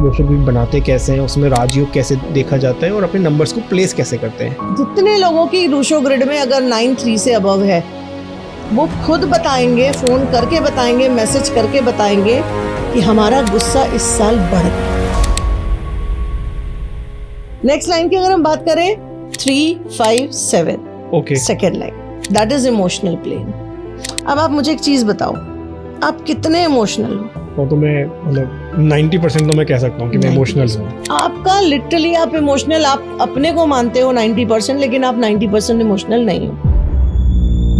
Lo Shu grid बनाते कैसे हैं, उसमें राजयोग कैसे देखा जाता है और अपने नंबर्स को प्लेस कैसे करते हैं। जितने लोगों की लोशो ग्रिड में अगर 9-3 से अबव है वो खुद बताएंगे, फोन करके बताएंगे, मैसेज करके बताएंगे कि हमारा गुस्सा इस साल बढ़ गया। नेक्स्ट लाइन की अगर हम बात करें 3-5-7 okay, second line, that is emotional plane. अब आप मुझे एक चीज बताओ, आप कितने इमोशनल हो? तो मैं मतलब 90% तो मैं कह सकता हूँ कि मैं इमोशनल हूँ। आपका लिटरली आप इमोशनल, आप अपने को मानते हो 90%, लेकिन आप 90% इमोशनल नहीं हो।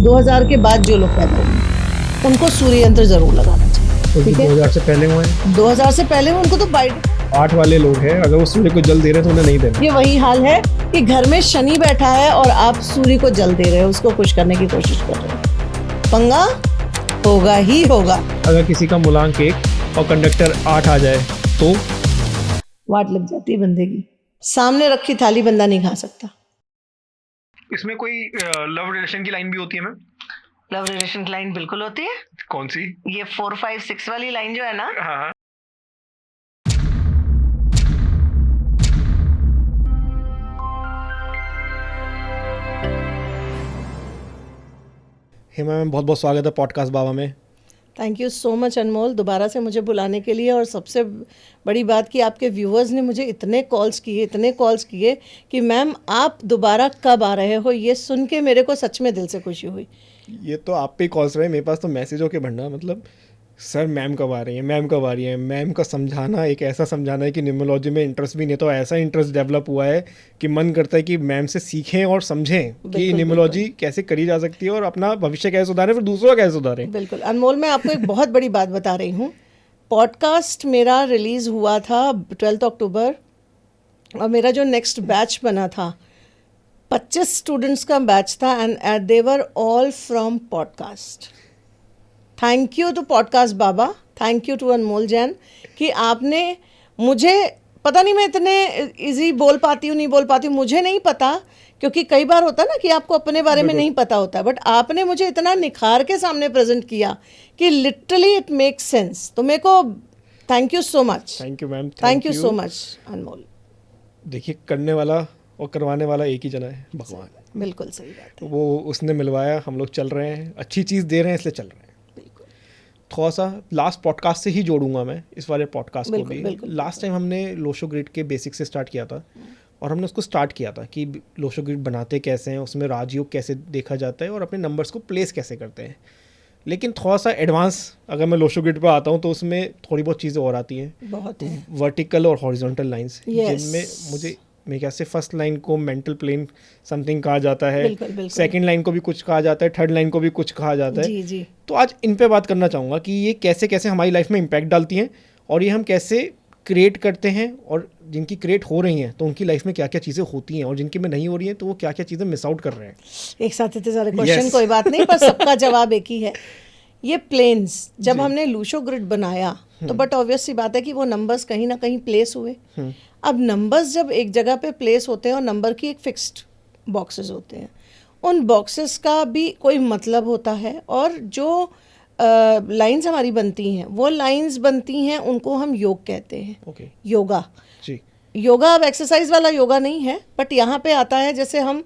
2000 के बाद जो लोग पैदा हुए उनको सूर्य यंत्र जरूर लगाना चाहिए। ठीक है, 2000 से पहले हुए हैं, 2000 से पहले उनको तो बाइट 8 वाले लोग हैं, अगर वो सूर्य को जल दे रहे हैं तो उन्हें नहीं देना। ये वही हाल है कि घर में शनि बैठा है और आप सूर्य को जल दे रहे हो, उसको खुश करने की कोशिश कर रहे हो। पंगा होगा ही होगा। अगर किसी का मूलांक 1 और कंडक्टर 8 आ जाए तो वाट लग जाती है बंदे की। सामने रखी थाली बंदा नहीं खा सकता। इसमें कोई लव रिलेशन की लाइन भी होती है मैम? लव रिलेशन की लाइन बिल्कुल होती है। कौन सी? ये 4-5-6 वाली लाइन जो है ना, हाँ, हेमा मैम, बहुत बहुत स्वागत है पॉडकास्ट बाबा में। थैंक यू सो मच अनमोल, दोबारा से मुझे बुलाने के लिए। और सबसे बड़ी बात कि आपके व्यूअर्स ने मुझे इतने कॉल्स किए कि मैम आप दोबारा कब आ रहे हो, ये सुन के मेरे को सच में दिल से खुशी हुई। ये तो आप पे कॉल्स रहे, मेरे पास तो मैसेजों के भंडार। मतलब सर मैम कब आ रही है, मैम कब आ रही है। मैम का समझाना एक ऐसा समझाना है कि न्यूमरोलॉजी में इंटरेस्ट भी नहीं, तो ऐसा इंटरेस्ट डेवलप हुआ है कि मन करता है कि मैम से सीखें और समझें कि न्यूमरोलॉजी कैसे करी जा सकती है और अपना भविष्य कैसे सुधारें, फिर दूसरों का कैसे सुधारें। बिल्कुल अनमोल, मैं आपको एक बहुत बड़ी बात बता रही हूँ। पॉडकास्ट मेरा रिलीज़ हुआ था 12 अक्टूबर और मेरा जो नेक्स्ट बैच बना था 25 स्टूडेंट्स का बैच था and they were all from podcast. Thank you to podcast Baba, thank you to Anmol Jain कि आपने मुझे, पता नहीं मैं इतने इजी बोल पाती हूँ नहीं बोल पाती हूँ, मुझे नहीं पता, क्योंकि कई बार होता है ना कि आपको अपने बारे में नहीं पता होता, बट आपने मुझे इतना निखार के सामने प्रेजेंट किया कि लिटरली इट मेक्स सेंस। तो मेरे को thank you so much. Thank you ma'am, thank you so much Anmol. देखिए, करने वाला और करवाने वाला एक ही जना है, भगवान। बिल्कुल सही बात है। वो उसने मिलवाया, हम लोग चल रहे हैं, अच्छी चीज़ दे रहे हैं, इसलिए चल रहे हैं। बिल्कुल थोड़ा सा लास्ट पॉडकास्ट से ही जोड़ूंगा मैं इस वाले पॉडकास्ट को भी। बिल्कुल, लास्ट टाइम हमने लोशो ग्रिड के बेसिक से स्टार्ट किया था और हमने उसको स्टार्ट किया था कि लोशो ग्रिड बनाते कैसे हैं, उसमें राजयोग कैसे देखा जाता है और अपने नंबर्स को प्लेस कैसे करते हैं। लेकिन थोड़ा सा एडवांस अगर मैं लोशो ग्रिड पर आता हूँ तो उसमें थोड़ी बहुत चीज़ें और आती हैं, बहुत है। वर्टिकल और हॉरिजॉन्टल लाइंस, Yes. जिनमें मुझे मेरे ख्याल से फर्स्ट लाइन को मेंटल प्लेन समथिंग कहा जाता है, बिल्कुल। सेकंड लाइन को भी कुछ कहा जाता है, थर्ड लाइन को भी कुछ कहा जाता है। जी जी। तो आज इन पे बात करना चाहूँगा कि ये कैसे कैसे हमारी लाइफ में इम्पैक्ट डालती हैं और ये हम कैसे क्रिएट करते हैं, और जिनकी क्रिएट हो रही हैं तो उनकी लाइफ में क्या क्या चीज़ें होती हैं, और जिनकी में नहीं हो रही हैं तो वो क्या क्या चीज़ें मिस आउट कर रहे हैं। एक साथ इतने सारे क्वेश्चन, Yes. कोई बात नहीं, पर सबका जवाब एक ही है। ये प्लेन्स जब हमने लूशो ग्रिड बनाया तो बट ऑब्वियस सी बात है कि वो नंबर्स कहीं ना कहीं प्लेस हुए। अब नंबर्स जब एक जगह पे प्लेस होते हैं और नंबर की एक फिक्स्ड बॉक्सेस होते हैं, उन बॉक्सेस का भी कोई मतलब होता है, और जो लाइंस हमारी बनती हैं वो लाइंस बनती हैं, उनको हम योग कहते हैं। ओके योगा जी। योगा अब एक्सरसाइज वाला योगा नहीं है, बट यहाँ पे आता है जैसे हम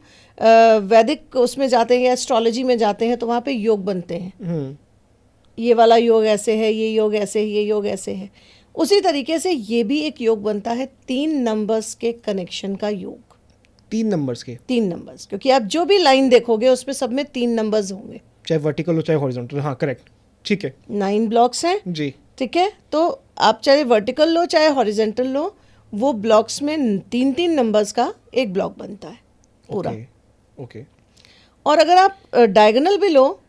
वैदिक उसमें जाते हैं या एस्ट्रोलॉजी में जाते हैं तो वहाँ पे योग बनते हैं। ये वाला योग ऐसे है, ये योग ऐसे है, ये योग ऐसे है। उसी तरीके से ये भी एक योग बनता है, 3 नंबर्स के कनेक्शन का योग। 3 नंबर्स के? 3 नंबर्स, क्योंकि आप जो भी लाइन देखोगे उसमें सब में 3 नंबर्स होंगे, चाहे वर्टिकल हो चाहे हॉरिजॉन्टल। हाँ करेक्ट, ठीक है। 9 ब्लॉक्स हैं जी। ठीक है, तो आप चाहे वर्टिकल लो चाहे हॉरिजॉन्टल लो, वो ब्लॉक्स में 3-3 नंबर्स का एक ब्लॉक बनता है पूरा। ओके। और अगर आप डायगोनल भी लो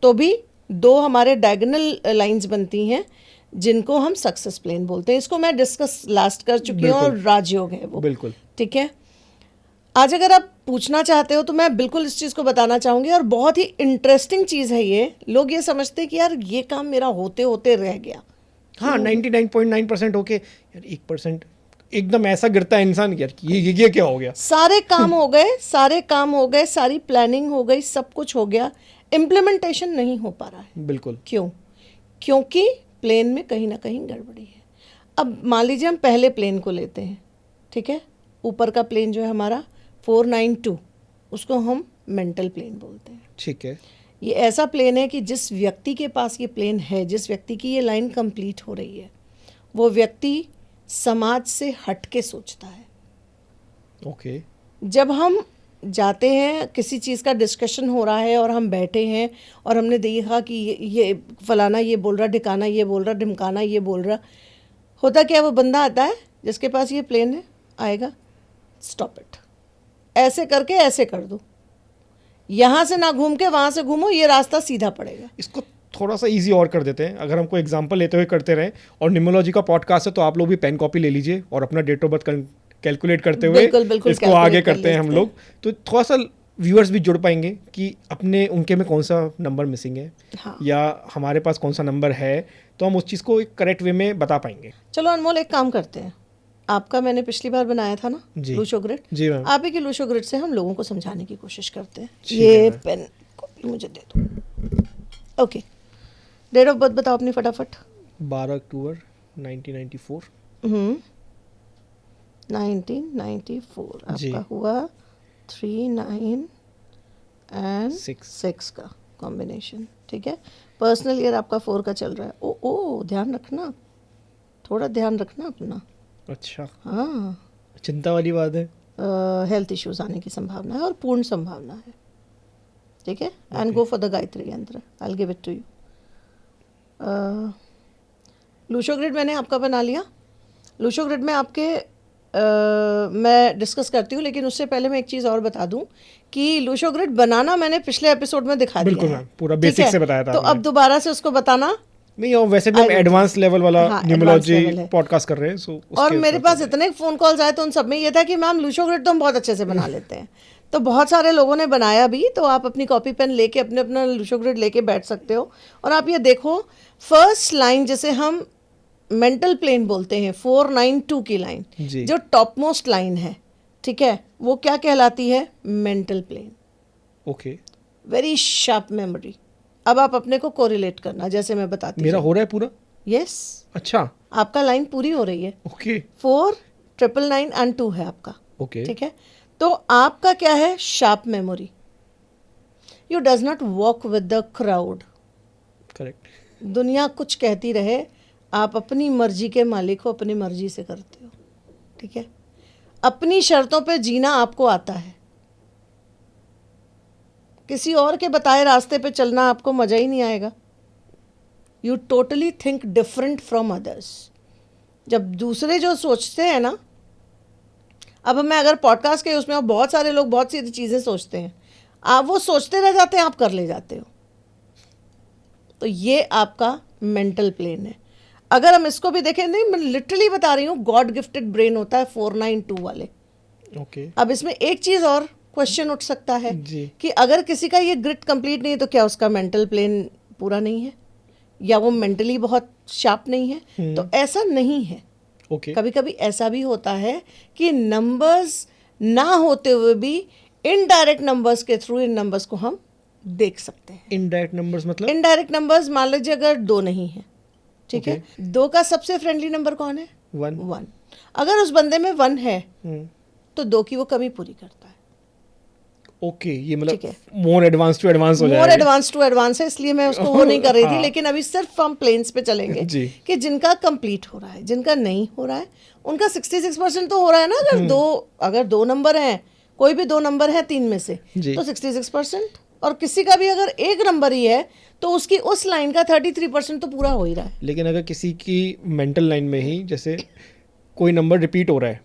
तो भी 2 हमारे डायगोनल लाइंस बनती हैं जिनको हम सक्सेस प्लेन बोलते हैं। इसको मैं डिस्कस लास्ट कर चुकी हूँ, और राजयोग है वो। बिल्कुल ठीक है, आज अगर आप पूछना चाहते हो तो मैं बिल्कुल इस चीज़ को बताना चाहूँगी, और बहुत ही इंटरेस्टिंग चीज़ है ये। लोग ये समझते हैं कि यार ये काम मेरा होते होते रह गया। हाँ, 99.9% होके यार 1% एकदम ऐसा गिरता है इंसान, यार ये क्या हो गया। सारे काम हो गए, सारी प्लानिंग हो गई, सब कुछ हो गया, इम्प्लीमेंटेशन नहीं हो पा रहा है। बिल्कुल। क्योंकि प्लेन में कहीं ना कहीं गड़बड़ी है। अब मान लीजिए हम पहले प्लेन को लेते हैं, ठीक है, ऊपर का प्लेन जो है हमारा 492, उसको हम मेंटल प्लेन बोलते हैं। ठीक है। ये ऐसा प्लेन है कि जिस व्यक्ति के पास ये प्लेन है, जिस व्यक्ति की ये लाइन कंप्लीट हो रही है, वो व्यक्ति समाज से हट के सोचता है। ओके। जब हम जाते हैं, किसी चीज़ का डिस्कशन हो रहा है और हम बैठे हैं और हमने देखा कि ये फलाना ये बोल रहा, ढिकाना ये बोल रहा, ढिमकाना ये बोल रहा, होता क्या, वो बंदा आता है जिसके पास ये प्लेन है, आएगा, स्टॉप इट, ऐसे करके ऐसे कर दो, यहाँ से ना घूम के वहाँ से घूमो, ये रास्ता सीधा पड़ेगा। इसको थोड़ा सा इजी और कर देते हैं, अगर हमको एग्जांपल लेते हुए करते रहें, और न्यूमरोलॉजी का पॉडकास्ट है तो आप लोग भी पेन कॉपी ले लीजिए और अपना डेट ऑफ बर्थ कैलकुलेट करते हुए बिल्कुल इसको आगे करते हैं हम लोग, तो थोड़ा सा व्यूअर्स भी जुड़ पाएंगे कि अपने उनके में कौन सा नंबर मिसिंग है, हाँ। या हमारे पास कौन सा नंबर है, तो हम उस चीज़ को एक करेक्ट वे में बता पाएंगे। चलो अनमोल, एक काम करते हैं, आपका मैंने पिछली बार बनाया था ना जी। लूशो ग्रिड, जी मैम। आप ही की लूशो ग्रिड से हम लोगों को समझाने की कोशिश करते हैं। ठीक है ये मैम। पेन कॉपी मुझे दे दो। ओके, डेट ऑफ बर्थ बताओ अपनी फटाफट। 12 अक्टूबर 1994। 1994 जी। आपका हुआ 3, 9 एंड 6 6 का कॉम्बिनेशन, ठीक है। पर्सनल ईयर आपका 4 का चल रहा है। ओ ध्यान रखना, थोड़ा ध्यान रखना अपना। अच्छा, हाँ, चिंता वाली बात है। हेल्थ इश्यूज आने की संभावना है और पूर्ण संभावना है, ठीक है। And go for the Gayatri yantra, I will give it to you. Lo Shu grid मैंने आपका बना लिया। लूशो ग्रिड में आपके मैं डिस्कस करती हूँ, लेकिन उससे पहले मैं एक चीज़ और बता दूं कि लूशो ग्रिड बनाना मैंने पिछले एपिसोड में दिखा बिल्कुल दिया है, मैम, पूरा ठीक बेसिक है? से बताया था तो आपने। अब दोबारा से उसको बताना नहीं, और वैसे भी हम I will एडवांस लेवल वाला हाँ, न्यूमरोलॉजी advanced level है। पॉडकास्ट कर रहे हैं, सो और मेरे पास इतने फ़ोन कॉल्स आए तो उन सब में ये था कि मैम लूशो ग्रिड तो हम बहुत अच्छे से बना लेते हैं। तो बहुत सारे लोगों ने बनाया भी, तो आप अपनी कॉपी पेन लेके अपने अपना लूशो ग्रिड लेके बैठ सकते हो। और आप ये देखो, फर्स्ट लाइन जिसे हम मेंटल प्लेन बोलते हैं, 492 की लाइन, जी। जो टॉप मोस्ट लाइन है, ठीक है, वो क्या कहलाती है? Mental plane. Okay. Very sharp memory. अब आप अपने को कोरिलेट करना, जैसे मैं बताती मेरा हूँ। हो रहा है पूरा? यस, अच्छा। आपका लाइन पूरी हो रही है। ओके 4, 999 एंड 2 है आपका, ओके। ठीक है। तो आपका क्या है? Sharp memory. You does not walk with the crowd. Correct. दुनिया कुछ कहती रहे, आप अपनी मर्जी के मालिक हो, अपनी मर्जी से करते हो, ठीक है। अपनी शर्तों पे जीना आपको आता है। किसी और के बताए रास्ते पे चलना आपको मजा ही नहीं आएगा। You totally think different from others. जब दूसरे जो सोचते हैं ना, अब मैं अगर पॉडकास्ट के उसमें बहुत सारे लोग बहुत सी चीज़ें सोचते हैं, आप वो सोचते रह जाते हैं, आप कर ले जाते हो। तो ये आपका मेंटल प्लेन है। अगर हम इसको भी देखें, नहीं मैं लिटरली बता रही हूँ, गॉड गिफ्टेड ब्रेन होता है 492 वाले। ओके अब इसमें एक चीज़ और क्वेश्चन उठ सकता है जी। कि अगर किसी का ये ग्रिड कंप्लीट नहीं है तो क्या उसका मेंटल प्लेन पूरा नहीं है, या वो मेंटली बहुत शार्प नहीं है? तो ऐसा नहीं है। ओके। कभी कभी ऐसा भी होता है कि नंबर्स ना होते हुए भी इनडायरेक्ट नंबर्स के थ्रू इन नंबर्स को हम देख सकते हैं। इनडायरेक्ट नंबर्स मतलब? इनडायरेक्ट नंबर्स मान लीजिए अगर 2 नहीं है, ठीक है, 2 का सबसे फ्रेंडली नंबर कौन है? 1। 1। अगर उस बंदे में 1 है तो 2 की वो कमी पूरी करता है। ओके, ये मतलब ठीक है। मोर एडवांस टू एडवांस हो मोर जाएगा। एडवांस टू एडवांस है, इसलिए मैं उसको वो नहीं कर रही थी। हाँ। लेकिन अभी सिर्फ हम प्लेन्स पे चलेंगे जी। कि जिनका कंप्लीट हो रहा है, जिनका नहीं हो रहा है, उनका 66% तो हो रहा है ना। अगर 2 नंबर हैं, कोई भी 2 नंबर है 3 में से, जी। तो 66%। और किसी का भी अगर 1 नंबर ही है तो उसकी उस लाइन का 33% तो पूरा हो ही रहा है। लेकिन अगर किसी की मेंटल लाइन में ही जैसे कोई नंबर रिपीट हो रहा है,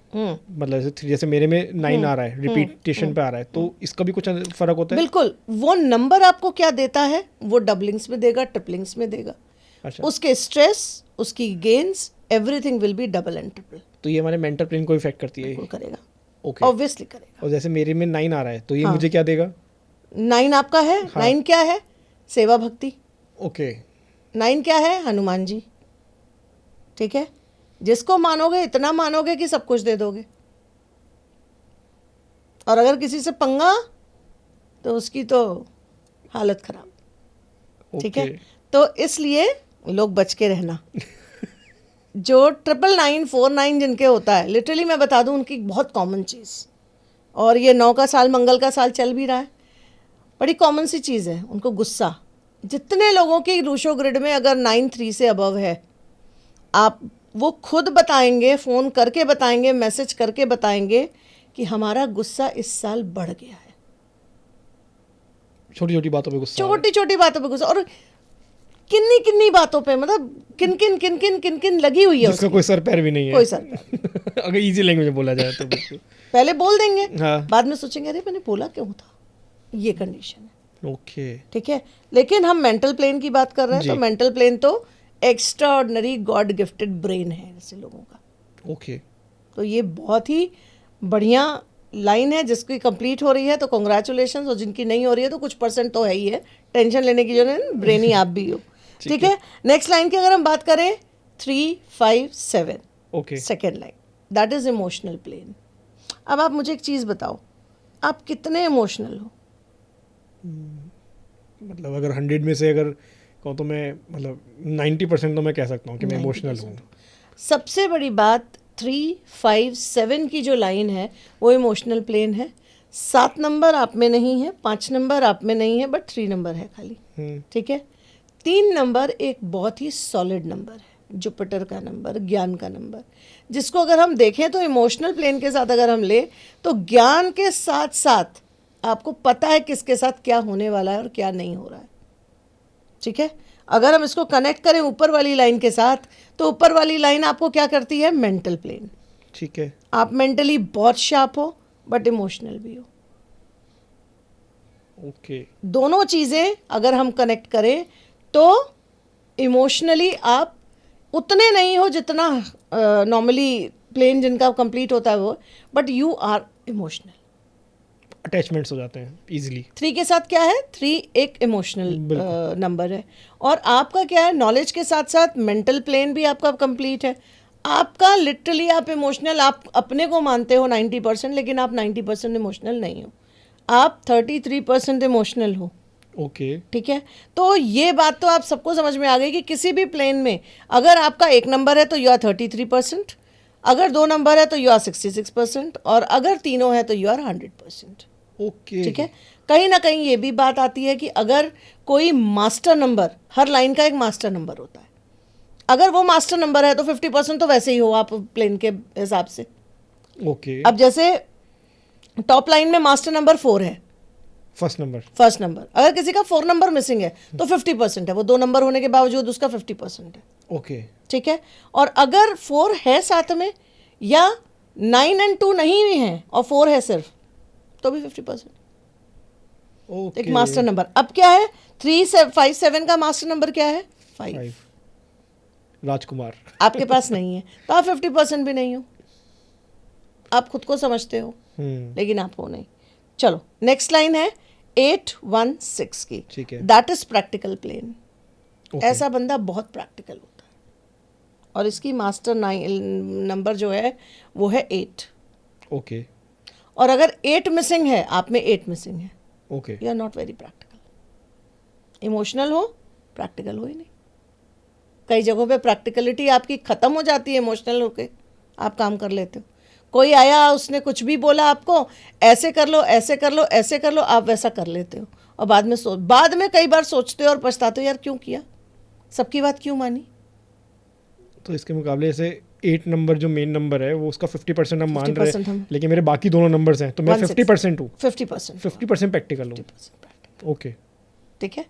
मतलब जैसे मेरे में 9 आ रहा है, रिपीटेशन पे आ रहा है, तो इसका भी कुछ फर्क होता है? बिल्कुल। वो नंबर आपको क्या देता है? वो डबलिंग्स में देगा, ट्रिपलिंग्स में देगा। अच्छा। उसके स्ट्रेस, उसकी gains, everything will be double and triple. तो ये हमारे मेंटल प्लेन को इफेक्ट करती है? बिल्कुल करेगा, ओके। ऑब्वियसली करेगा। और जैसे मेरे में 9 आ रहा है, तो ये हाँ। मुझे क्या देगा? 9 आपका है। हाँ। 9 क्या है? सेवा भक्ति। ओके। 9 क्या है? हनुमान जी, ठीक है। जिसको मानोगे, इतना मानोगे कि सब कुछ दे दोगे। और अगर किसी से पंगा, तो उसकी तो हालत खराब, ठीक है। ओके। तो इसलिए लोग बच के रहना। जो 99949 जिनके होता है, लिटरली मैं बता दूं उनकी बहुत कॉमन चीज़, और ये 9 का साल मंगल का साल चल भी रहा है, बड़ी कॉमन सी चीज़ है उनको गुस्सा। जितने लोगों की रूशो ग्रिड में अगर 9-3 से अबव है, आप वो खुद बताएंगे, फ़ोन करके बताएंगे, मैसेज करके बताएंगे कि हमारा गुस्सा इस साल बढ़ गया है। छोटी छोटी बातों पे गुस्सा, छोटी छोटी बातों पे गुस्सा, और किन्नी किन्नी बातों पे, मतलब किन लगी हुई है जिसका उसकी। कोई सर पैर भी नहीं है, कोई सर पैर। अगर इजी लैंग्वेज में बोला जाए तो बिल्कुल। पहले बोल देंगे, हाँ, बाद में सोचेंगे अरे मैंने बोला क्यों था। ये कंडीशन है, ओके, ठीक है। लेकिन हम मेंटल प्लेन की बात कर रहे हैं, जी। तो मेंटल प्लेन तो extra ordinary God gifted brain है ऐसे लोगों का। ओके, तो ये बहुत ही बढ़िया लाइन है, जिसकी कंप्लीट हो रही है तो कॉन्ग्रेचुलेशन, और जिनकी नहीं हो रही है तो कुछ परसेंट तो है ही है, टेंशन लेने की जरूरत नहीं, ब्रेनी आप भी हो। ठीक है। नेक्स्ट लाइन की अगर हम बात करें 3-5-7, okay, second line, that is emotional plane. अब आप मुझे एक चीज़ बताओ, आप कितने इमोशनल हो? मतलब अगर 100 में से अगर कहूँ तो मैं मतलब 90% तो मैं कह सकता हूँ कि मैं इमोशनल हूँ। सबसे बड़ी बात 3-5-7 की जो लाइन है वो इमोशनल प्लेन है। 7 नंबर आप में नहीं है, 5 नंबर आप में नहीं है, बट 3 नंबर है खाली। ठीक है। 3 नंबर एक बहुत ही सॉलिड नंबर है, जुपिटर का नंबर, ज्ञान का नंबर, जिसको अगर हम देखें तो इमोशनल प्लेन के साथ अगर हम ले तो ज्ञान के साथ साथ आपको पता है किसके साथ क्या होने वाला है और क्या नहीं हो रहा है। ठीक है। अगर हम इसको कनेक्ट करें ऊपर वाली लाइन के साथ, तो ऊपर वाली लाइन आपको क्या करती है? Mental plane. ठीक है, आप मेंटली बहुत शार्प हो बट इमोशनल भी हो। ओके, दोनों चीज़ें अगर हम कनेक्ट करें तो इमोशनली आप उतने नहीं हो जितना नॉर्मली प्लेन जिनका कंप्लीट होता है वो, but you are emotional. Attachments हो जाते हैं इजीली। 3 के साथ क्या है? 3 एक इमोशनल नंबर है, और आपका क्या है? नॉलेज के साथ साथ मेंटल प्लेन भी आपका कंप्लीट है। आपका लिटरली आप इमोशनल, आप अपने को मानते हो 90%, लेकिन आप 90% इमोशनल नहीं हो, आप 33% इमोशनल हो। ओके, ठीक है। तो ये बात तो आप सबको समझ में आ गई कि किसी भी प्लेन में अगर आपका 1 नंबर है तो यू आर 33%, अगर 2 नंबर है तो यू आर 66%, और अगर तीनों है तो यू आर 100%। ओके, ठीक है। कहीं ना कहीं ये भी बात आती है कि अगर कोई मास्टर नंबर, हर लाइन का एक मास्टर नंबर होता है, अगर वो मास्टर नंबर है तो 50% तो वैसे ही हो आप प्लेन के हिसाब से। ओके, अब जैसे टॉप लाइन में मास्टर नंबर 4 है, फर्स्ट नंबर, अगर किसी का 4 नंबर मिसिंग है तो 50% है, वो 2 नंबर होने के बावजूद उसका 50% है। ओके, ठीक है। और अगर 4 है साथ में, या 9 और 2 नहीं भी हैं और 4 है सिर्फ, तो भी 50%। ओके, एक मास्टर नंबर। अब क्या है? 3-5-7 का मास्टर नंबर क्या है? 5। राजकुमार। आपके पास नहीं है तो आप 50% भी नहीं हो। आप खुद को समझते हो लेकिन आप हो नहीं। चलो नेक्स्ट लाइन है 8-1-6 की। ठीक है। That is practical plane. Okay, ऐसा बंदा बहुत प्रैक्टिकल होता है, और इसकी मास्टर नंबर जो है वो है 8। ओके, और अगर 8 मिसिंग है, आप में 8 मिसिंग है, okay, you are not very practical. Emotional हो, प्रैक्टिकल हो ही नहीं। कई जगहों पे प्रैक्टिकलिटी आपकी ख़त्म हो जाती है, इमोशनल होके आप काम कर लेते हो। कोई आया, उसने कुछ भी बोला आपको, ऐसे कर लो, ऐसे कर लो, ऐसे कर लो, आप वैसा कर लेते हो, और बाद में कई बार सोचते हो और पछताते हो, यार क्यों किया, सबकी बात क्यों मानी। तो इसके मुकाबले से 8 नंबर जो मेन नंबर है वो उसका 50% हम मान रहे 50% हम, हैं, लेकिन मेरे बाकी दोनों नंबर्स हैं तो मैं 50% हूँ, 50% 50% प्रैक्टिकल हूँ। 50% प्रैक्टिकल। ओके, ठीक है।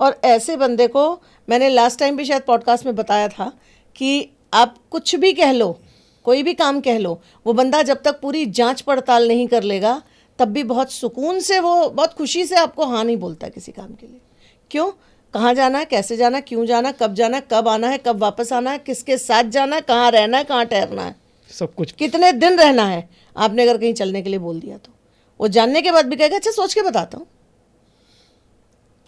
और ऐसे बंदे को मैंने लास्ट टाइम भी शायद पॉडकास्ट में बताया था कि आप कुछ भी कह लो, कोई भी काम कह लो, वो बंदा जब तक पूरी जांच पड़ताल नहीं कर लेगा तब भी बहुत सुकून से, वो बहुत खुशी से आपको हाँ नहीं बोलता किसी काम के लिए। क्यों? कहाँ जाना है, कैसे जाना है, क्यों जाना, कब आना है, कब वापस आना है, किसके साथ जाना है, कहाँ रहना है, कहाँ ठहरना है, सब कुछ, कितने दिन रहना है। आपने अगर कहीं चलने के लिए बोल दिया तो वो जानने के बाद भी कहेगा अच्छा सोच के बताता हूँ,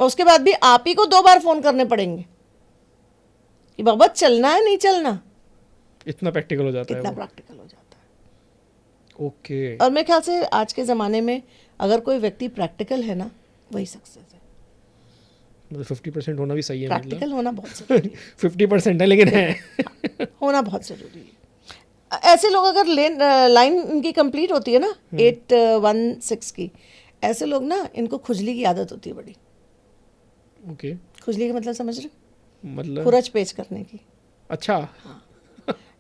और उसके बाद भी आप ही को 2 बार फोन करने पड़ेंगे कि बाबा चलना है, नहीं चलना। इतना प्रैक्टिकल हो जाता है इतना वो। प्रैक्टिकल हो जाता है। ओके, और मेरे ख्याल से आज के ज़माने में अगर कोई व्यक्ति प्रैक्टिकल है ना, वही सक्सेस है। मतलब 50% होना भी सही है, मतलब प्रैक्टिकल होना बहुत जरूरी 50% है लेकिन है। है होना बहुत जरूरी है। ऐसे लोग अगर लाइन इनकी कंप्लीट होती है ना 816 की, ऐसे लोग ना इनको खुजली की आदत होती है बड़ी। ओके, खुजली का मतलब समझ रहे? मतलब खुरच पेच करने की। अच्छा,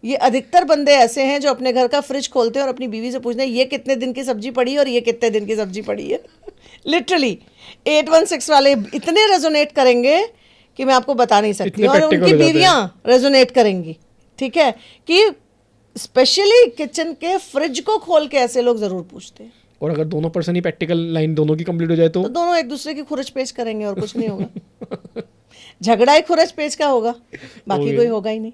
ये अधिकतर बंदे ऐसे हैं जो अपने घर का फ्रिज खोलते हैं और अपनी बीवी से पूछते हैं ये कितने दिन की सब्जी पड़ी है और ये कितने दिन की सब्जी पड़ी है। लिटरली 816 वाले इतने रेजोनेट करेंगे कि मैं आपको बता नहीं सकती। इतने और practical उनकी हो जाते हैं। बीवियां रेजोनेट करेंगी, ठीक है, कि स्पेशली किचन के फ्रिज को खोल के ऐसे लोग जरूर पूछते हैं। और अगर दोनों पर्सन ही प्रैक्टिकल लाइन दोनों की कंप्लीट हो जाए तो तो दोनों एक दूसरे की खुरच पेच करेंगे और कुछ नहीं होगा। झगड़ा ही खुरच पेच का होगा, बाकी Okay. कोई होगा ही नहीं।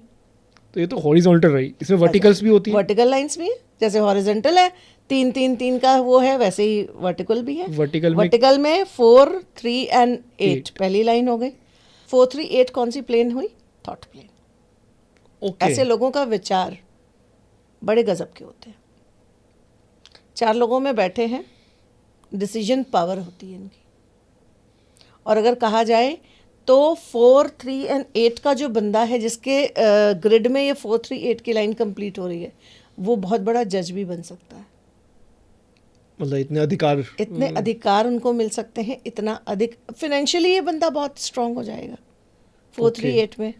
तो ये तो हॉरिजॉन्टल रही, इसमें वर्टिकल्स भी होती है। वर्टिकल लाइंस भी है, जैसे हॉरिजॉन्टल है 3 3 3 का वो है, वैसे ही वर्टिकल भी है। वर्टिकल में वर्टिकल में 4 3 एंड 8 8 पहली लाइन हो गई। 4 3 8 कौन सी प्लेन हुई? Thought plane. ओके, ऐसे लोगों का विचार बड़े गजब के होते हैं। 4 लोगों में बैठे हैं, डिसीजन पावर होती है इनकी। और अगर कहा जाए तो 4 3 एंड 8 का जो बंदा है जिसके ग्रिड में ये 4 3 8 की लाइन कंप्लीट हो रही है, वो बहुत बड़ा जज भी बन सकता है। मतलब इतने अधिकार, इतने अधिकार उनको मिल सकते हैं, इतना अधिक फाइनेंशियली ये बंदा बहुत स्ट्रांग हो जाएगा 4 3 8 में।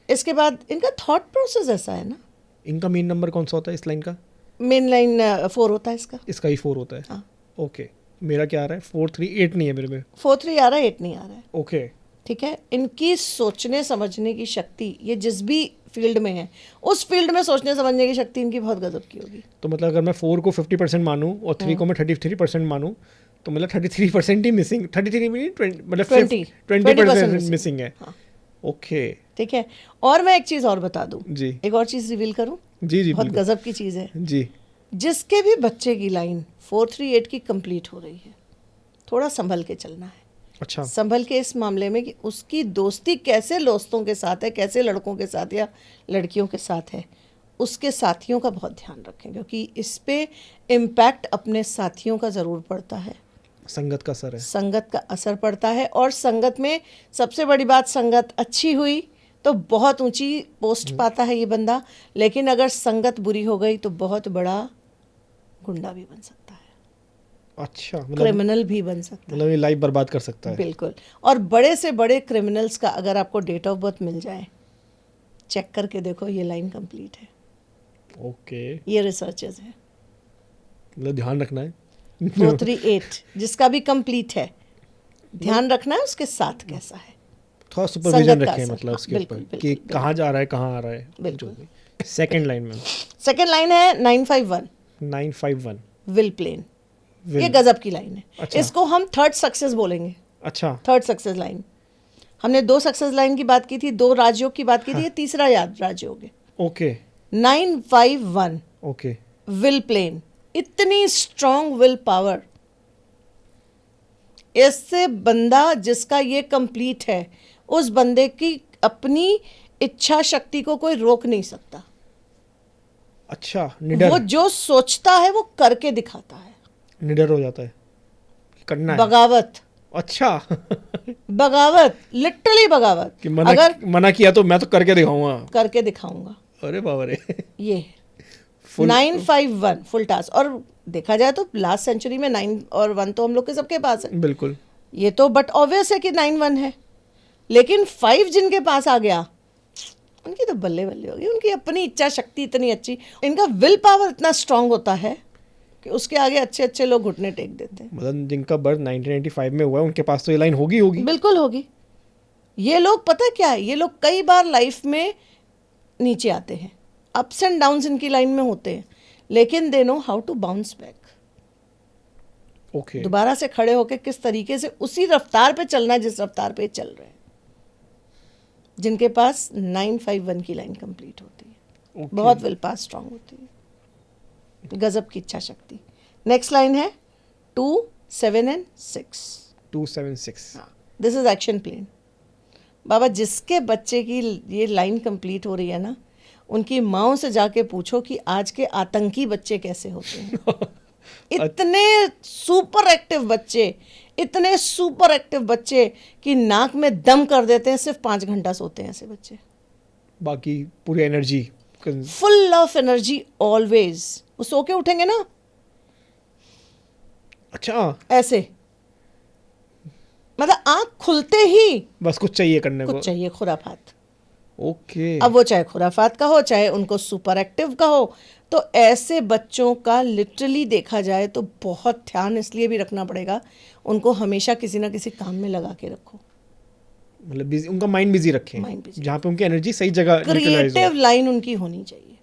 इसके बाद इनका थॉट प्रोसेस ऐसा है ना, इनका मेन नंबर कौन सा होता है इस लाइन का? मेन लाइन 4 होता है इसका। इसका ही 4 होता है। हाँ, ओके, मेरा क्या आ रहा है? 4 3 8 नहीं है मेरे में। 4 3 आ रहा है, 8 नहीं आ रहा है। ओके, ठीक है, इनकी सोचने समझने की शक्ति, ये जिस भी फील्ड में है उस फील्ड में सोचने समझने की शक्ति इनकी बहुत गजब की होगी। तो मतलब अगर मैं 4 को 50% मानूं और 3 को मैं 33% मानूं, तो मतलब 33% ही मिसिंग, 33 में 20, मतलब 20% मिसिंग है। हाँ, ओके, ठीक है। और मैं एक चीज और बता दूं, जी एक और चीज रिवील करूं, जी जी, बहुत बिल्कुल गजब की चीज है। जी। जिसके भी बच्चे की लाइन 4 3 8 की कंप्लीट हो रही है, थोड़ा संभल के चलना है। अच्छा, संभल के इस मामले में कि उसकी दोस्ती कैसे दोस्तों के साथ है, कैसे लड़कों के साथ या लड़कियों के साथ है, उसके साथियों का बहुत ध्यान रखें, क्योंकि इस पे इम्पैक्ट अपने साथियों का ज़रूर पड़ता है। संगत का असर है। संगत का असर पड़ता है, और संगत में सबसे बड़ी बात, संगत अच्छी हुई तो बहुत ऊंची पोस्ट पाता है ये बंदा, लेकिन अगर संगत बुरी हो गई तो बहुत बड़ा गुंडा भी बन सकता है, अच्छा, मतलब क्रिमिनल भी बन सकता है। मतलब ये लाइफ बर्बाद कर सकता है। बिल्कुल। और बड़े से बड़े क्रिमिनल्स का अगर आपको डेट ऑफ बर्थ मिल जाए, चेक करके देखो ये लाइन कंप्लीट है। ओके, ये रिसर्चेस है। मतलब ध्यान रखना है। 4 3 8 जिसका भी कंप्लीट है, ध्यान रखना है उसके साथ कैसा है, थोड़ा सुपरविजन संगत का रखें असर। मतलब हाँ, उसके बिल्कुल, ऊपर बिल्कुल, कि कहाँ जा रहा है, कहाँ आ रहा है। बिल्कुल। सेकंड लाइन में सेकेंड लाइन है 951 951 विल प्लेन। Will. ये गजब की लाइन है। अच्छा। इसको हम थर्ड सक्सेस बोलेंगे। अच्छा, थर्ड सक्सेस लाइन, हमने 2 सक्सेस लाइन की बात की थी, 2 राजयोग की बात की थी, ये तीसरा याद राजयोग है। ओके 951 ओके, विल प्लेन, इतनी स्ट्रॉन्ग विल पावर। इससे बंदा जिसका ये कंप्लीट है, उस बंदे की अपनी इच्छा शक्ति को कोई रोक नहीं सकता। अच्छा, निडर वो जो सोचता है वो करके दिखाता है। निडर हो जाता है, करना है। बगावत, अच्छा बगावत, लिटरली बगावत। कि मना अगर मना किया तो मैं तो करके दिखाऊंगा। करके दिखाऊंगा, अरे बाबा रे। ये Full- 951 फुल टास्क। और देखा जाए तो लास्ट सेंचुरी में 9 और 1 तो हम लोग के सबके पास है, बिल्कुल, ये तो बट ऑब्वियस है कि 9 1 है, लेकिन 5 जिनके पास आ गया उनकी तो बल्ले बल्ले होगी। उनकी अपनी इच्छा शक्ति इतनी अच्छी, इनका विल पावर इतना स्ट्रांग होता है कि उसके आगे अच्छे अच्छे लोग घुटने टेक देते हैं। मतलब जिनका बर्थ 1995 में हुआ है उनके पास तो ये लाइन होगी। बिल्कुल होगी। ये लोग पता है क्या है, ये लोग कई बार लाइफ में नीचे आते हैं, अप्स एंड डाउन्स इनकी लाइन में होते हैं, लेकिन they know how to bounce back. Okay, दोबारा से खड़े होकर किस तरीके से उसी रफ्तार पे चलना है जिस रफ्तार पे चल रहे हैं, जिनके पास 951 की लाइन कंप्लीट होती है। ओके। बहुत विल पावर स्ट्रांग होती है, गजब की इच्छा शक्ति। नेक्स्ट लाइन है 2 7 and 6। 276 this is action plane. बाबा जिसके बच्चे की ये लाइन कंप्लीट हो रही है ना, उनकी माओ से जाके पूछो कि आज के आतंकी बच्चे कैसे होते हैं। इतने सुपर एक्टिव बच्चे, इतने सुपर एक्टिव बच्चे कि नाक में दम कर देते हैं, सिर्फ 5 घंटा सोते हैं ऐसे बच्चे, बाकी पूरी energy full of energy always. वो सो के उठेंगे ना अच्छा, ऐसे, मतलब आंख खुलते ही बस कुछ चाहिए करने को। कुछ चाहिए, खुराफात। ओके। अब वो चाहे खुराफात का हो, चाहे उनको सुपर एक्टिव का हो, तो ऐसे बच्चों का लिटरली देखा जाए तो बहुत ध्यान इसलिए भी रखना पड़ेगा, उनको हमेशा किसी ना किसी काम में लगा के रखो, मतलब बिजी, उनका माइंड बिजी रखें, Mind busy जहाँ पे उनकी एनर्जी सही जगह यूटिलाइज क्रिएटिव लाइन उनकी होनी चाहिए।